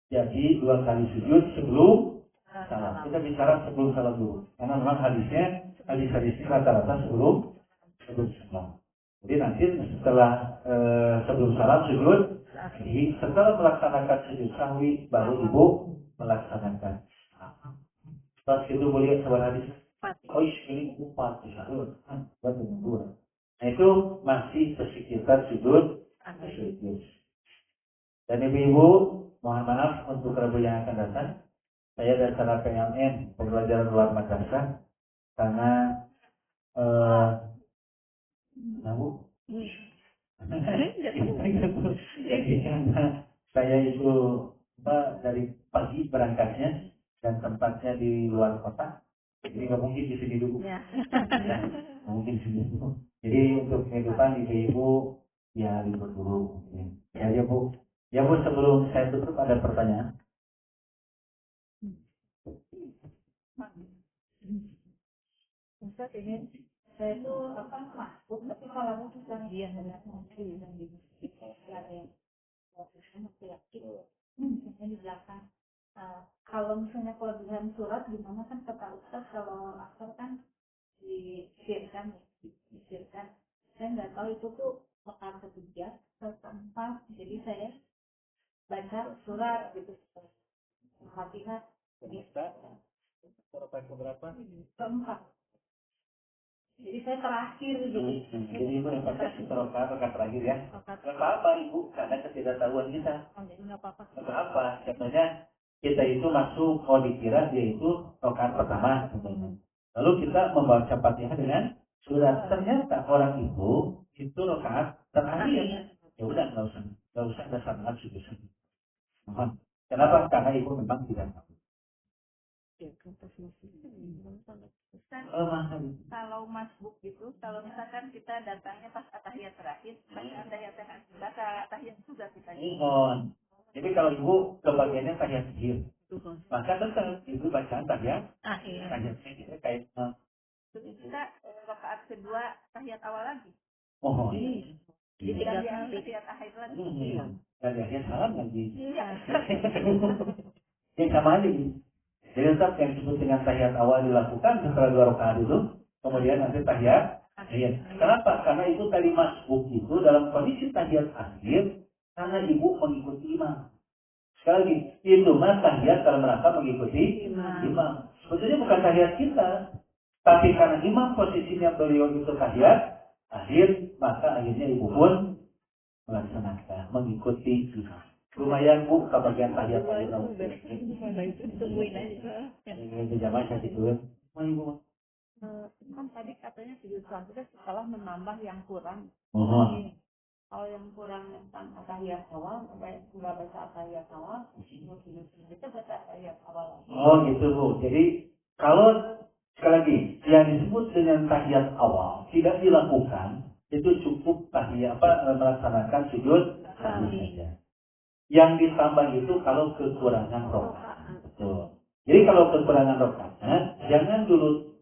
Jadi 2 kali sujud sebelum salam. Kita bicara sebelum salam dulu. Karena memang hadisnya rata-rata sebelum salam. Jadi nanti setelah sebelum salam sujud. Jadi setelah melaksanakan sujud sahwi baru ibu melaksanakan. Terus itu boleh sebuah hadis. Oh ini 4 sujud. Nah itu masih sekitar sujud. Dan ibu-ibu, mohon maaf untuk Rabu yang akan datang. Saya dari sana PLN, pembelajaran luar madrasah, karena jadi karena saya itu dari pagi berangkatnya dan tempatnya di luar kota, jadi nggak mungkin di sini dulu. Nggak mungkin di sini dulu. Jadi untuk kehidupan ibu-ibu ya libur dulu. Ya Bu. Ya Bu, sebelum saya tutup ada pertanyaan. Ustaz ini saya itu masuk tapi kalau susah dia dengan mungkin yang di misalnya di belakang. Kalau misalnya kelebihan surat gimana kan kata Ustaz kalau asal kan disirkan. Saya nggak tahu itu tuh bakal ketiga atau keempat, jadi saya baca surat gitu Fatihah Surat keberapa? keempat. Jadi saya terakhir gitu. Jadi ibu yang pakai rokaat terakhir ya. Nggak apa-apa ibu, karena ketidaktahuan kita. Jadi nggak apa-apa. Nggak apa-apa. Contohnya kita itu masuk, mau dikira dia itu rokaat pertama. Lalu kita membaca Fatihah dengan surat. Ternyata orang itu rokaat terakhir. Ya udah nggak usah ada sangat sujud. Kenapa? Karena ibu memang tidak tahu. Kalau masbuk itu, kalau misalkan kita datangnya pas atahiyat terakhir, baca atahiyat juga kita. Jadi kalau ibu kebagiannya tahiyat akhir, maka tetap ibu bacaan tahiyat Akhir. tahiyat akhir kayak Kita rakaat kedua tahiyat awal lagi. iya. Di 3 kali tahiyat akhir lagi. Iya. Dari akhir salam lagi. Iya. Ya sama aja gitu. Jadi tetap yang disebut dengan tahiyat awal dilakukan setelah 2 rakaat itu, kemudian nanti tahiyat akhir. Kenapa? Karena itu tadi masbuk itu dalam kondisi tahiyat akhir karena ibu mengikuti imam. Sekali lagi, itu mah tahiyat dalam rangka mengikuti imam. Sebetulnya bukan tahiyat kita, tapi karena imam posisinya beliau itu tahiyat akhir, maka akhirnya ibu pun melaksanakan, mengikuti imam. Lumayan bu, ke bagian tahiyat akhir. Tungguin aja. Ini jamaah saya tidur. Mau ibu? Kan tadi katanya sujud selanjutnya setelah menambah yang kurang. Kalau yang kurang tentang atahiyat awal, nggak baca atahiyat awal, kita baca atahiyat awal. Oh gitu bu. Jadi kalau sekali lagi yang disebut dengan tahiyat awal tidak dilakukan, itu cukup tahiyat melaksanakan sujud saja. Yang ditambah itu kalau kekurangan rakaat. Betul. Jadi kalau kekurangan rakaat, jangan dulu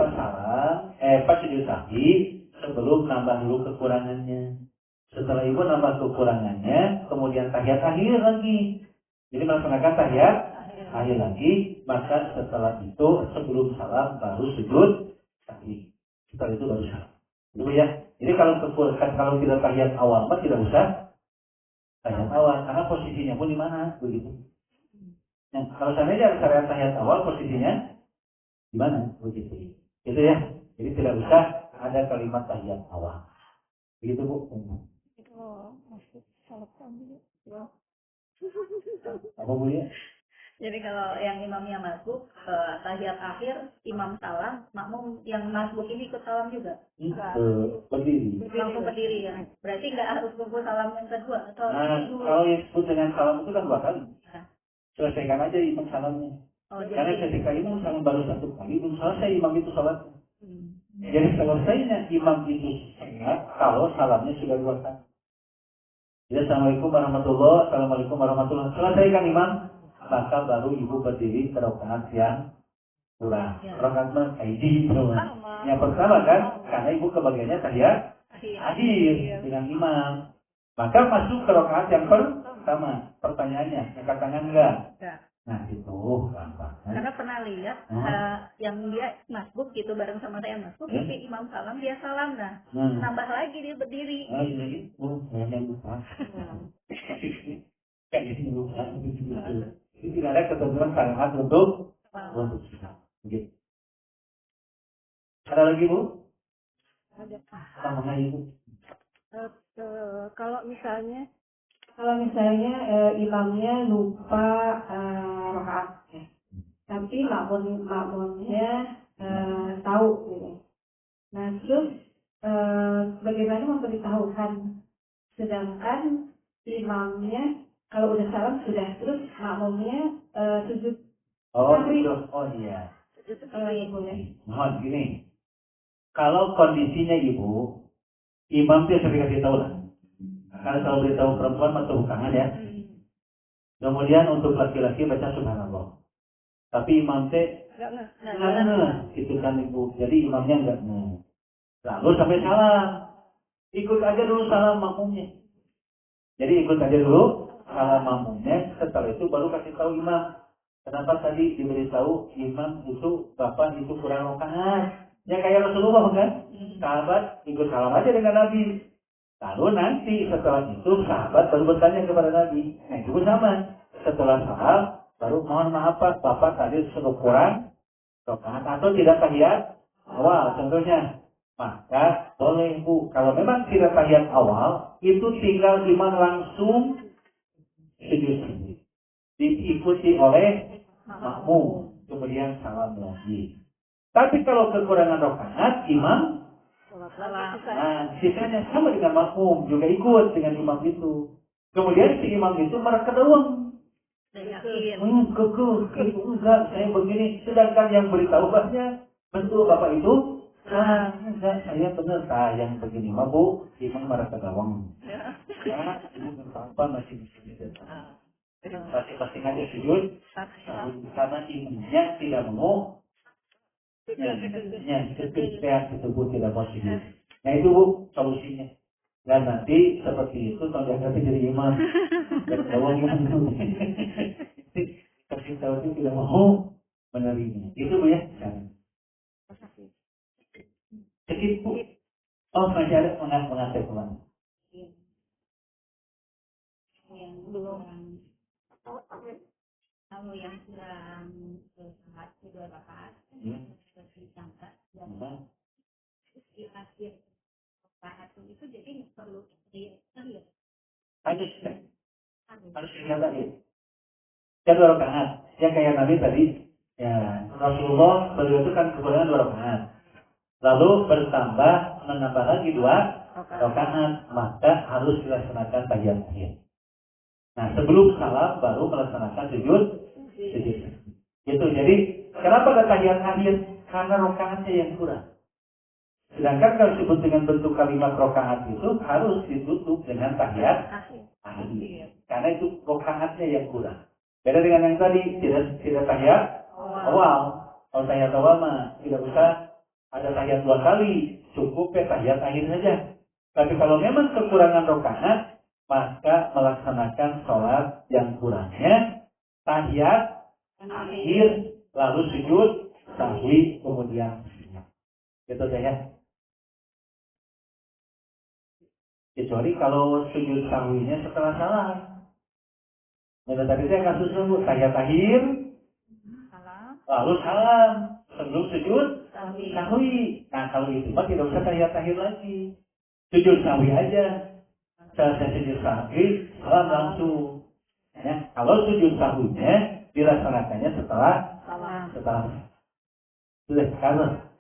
salam, sujud sahwi sebelum nambah dulu kekurangannya. Setelah ibu nambah kekurangannya, kemudian tahiyat akhir lagi. Jadi melaksanakan tahiyat akhir lagi, maka setelah itu sebelum salam baru sujud sahwi. Setelah itu baru salam. Itu ya. Jadi kalau tidak tahiyat awal, maka tidak usah tahiyat awal, karena posisinya pun di mana begitu. Nah, kalau seandainya syariat tahiyat awal posisinya di mana begitu. Itu ya. Jadi tidak usah ada kalimat tahiyat awal. Begitu bu. Masuk salat dulu. Apa bu ya? Jadi kalau yang imamnya masuk tahiyat akhir, imam salam, makmum yang masuk ini ikut salam juga? Berdiri. Langsung berdiri ya? Berarti nggak harus tunggu salam yang kedua? Atau kalau yang disebut dengan salam itu kan 2 kali. Selesaikan aja imam salamnya. Karena ketika imam salam baru 1 kali, belum selesai imam itu salat. Jadi selesainya imam itu salat kalau salamnya sudah 2 kali. Jadi assalamualaikum warahmatullahi wabarakatuh. Assalamualaikum warahmatullahi wabarakatuh. Selesaikan imam, maka baru ibu berdiri ke rakaat yang kurang. Rakaat kaidi semua. Yang pertama kan, karena ibu kebagiannya tahiyat akhir dengan imam. Maka masuk ke rakaat yang pertama. Pertanyaannya, angkat tangan enggak? Nah itu gampang. Karena pernah lihat yang dia masbuk gitu bareng sama saya masbuk, tapi imam salam dia salam nambah lagi dia berdiri. Saya lupa. Kayak ini lupa. Ini tidak ada ketentuan sangat untuk begitu. Ada lagi bu? Ada. Sama ibu. Kalau misalnya imamnya lupa rakaat, tapi makmumnya tahu gitu. Nah terus bagaimana memberitahukan, sedangkan imamnya kalau udah salam sudah, terus makmumnya sujud. Oh iya. Mohon gini. Kalau kondisinya ibu, imam itu sering kasih tahu lah. Karena kalau beritahu perempuan atau bukannya ya. Kemudian untuk laki-laki baca subhanallah. Tapi imam teh enggak, itu kan ibu. Jadi imamnya enggak. Lalu sampai salam. Ikut aja dulu salam makmumnya. Jadi ikut aja dulu salam makmumnya. Setelah itu baru kasih tahu imam. Kenapa tadi diberitahu imam itu bapak itu kurang rakaat? Ya kayak Rasulullah kan? Sahabat ikut salam aja dengan Nabi. Lalu nanti setelah itu sahabat baru bertanya kepada Nabi. Nah itu sama. Setelah salam baru mohon maaf Pak, bapak tadi sudah kurang rakaat atau tidak tahiyat awal contohnya. Maka boleh bu, kalau memang tidak tahiyat awal, itu tinggal imam langsung sujud sendiri. Diikuti oleh makmum, kemudian salam lagi. Tapi kalau kekurangan rakaat, imam sisanya sama dengan makmum, juga ikut dengan imam itu. Kemudian si imam itu mereka doang. Yakin. Enggak, saya begini. Sedangkan yang beritahu bahnya, betul Bapak itu? Enggak, saya benar. Yang begini mah Bu, Imam merasa gawang. Ibu apa masih bisa masing-masing aja sujud. Karena imamnya tidak mau. Ketika tersebut tidak mau sujud. Nah itu Bu, solusinya. Dan nanti seperti itu tolong jaga jadi imam. Dan gawang imam. Kasih tahu itu tidak mau menerima. Itu Bu ya. Sedikit Bu. Oh masih ada mengatur kemana? Yang belum. Kalau yang sedang sholat 2 rakaat, seperti sangka dan di akhir rakaat itu jadi perlu tahiyat. Harus kelihatan ya. Ya 2 rakaat. Ya kayak Nabi tadi. Ya Rasulullah beliau itu kan kekurangan 2 rakaat. Lalu bertambah menambah lagi 2 rakaat, maka harus dilaksanakan tahiyat akhir. Nah sebelum salam baru melaksanakan sujud. Gitu. Jadi kenapa ada tahiyat akhir? Karena rakaatnya yang kurang. Sedangkan kalau disebut dengan bentuk kalimat rakaat itu harus ditutup dengan tahiyat akhir. Karena itu rakaatnya yang kurang. Beda dengan yang tadi, tidak tahiyat awal. Kalau tahiyat awal mah tidak usah ada tahiyat 2 kali, cukup tahiyat akhir saja. Tapi kalau memang kekurangan rakaat, maka melaksanakan sholat yang kurangnya tahiyat akhir, lalu sujud sahwi, kemudian gitu deh ya. Kecuali kalau sujud sahwinya setelah salam. Nah, tadi saya kasus dulu tahiyat akhir, lalu salam sebelum sujud sahwi. Nah kalau itu mah tidak usah tahiyat akhir lagi, sujud sahwi aja. Selesai sujud sahwi, salam langsung. Ya, kalau sujud sahwinya dilaksanakannya setelah sudah kalah.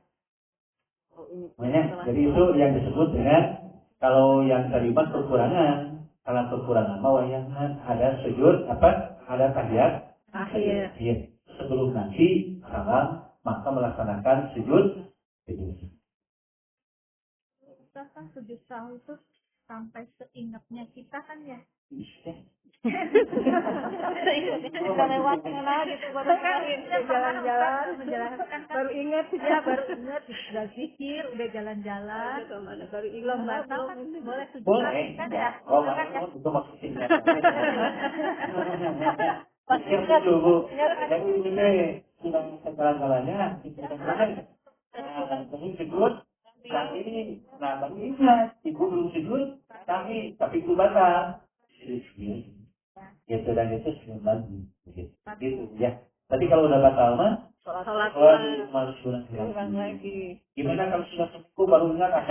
Jadi itu yang disebut dengan kalau yang terlibat kekurangan. Kalau kekurangan mau yang ada sujud ada tahiyat akhir. Sebelum nanti salam maka melaksanakan sujud. Kita kan sujud sahwi itu sampai seingatnya kita kan ya. Udah lewat kenal gitu baru jalan-jalan menjalankan baru ingat udah zikir udah jalan-jalan baru belum batal kan boleh sujud boleh kan ya itu maksudnya maksudnya dulu yang ini sudah segala-galanya tapi sujud kami baru ingat ibu belum sujud kami tapi itu batal gitu dan itu sebelum lagi gitu ya. Tapi kalau udah batal mah sholat harus ulang lagi. Gimana kalau sudah sembuh baru ingat apa?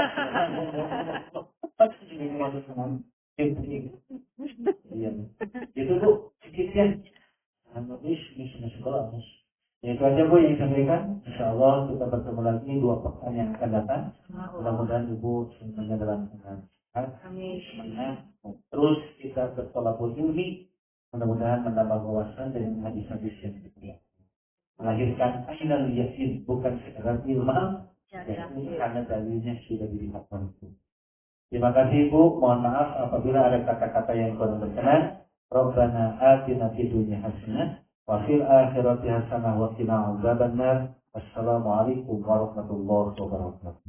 Iya. Itu Bu, sedikitnya. Habis sekolah. Itu aja Bu yang disampaikan. Insyaallah kita bertemu lagi 2 pekan yang akan datang. Mudah-mudahan Ibu semuanya dalam keadaan sehat. Semangat. Terus kita bertolakul ilmi. Mudah-mudahan menambah wawasan dengan hadis-hadis yang kita melahirkan ainal yakin, bukan sekedar ilmu karena dalilnya sudah dilihat itu. Terima kasih Ibu, mohon maaf apabila ada kata-kata yang kurang berkenan. Rabbana atina fid dunya hasanah wa fil akhirati hasanah wa qina adzabannar. Wassalamualaikum warahmatullahi wabarakatuh.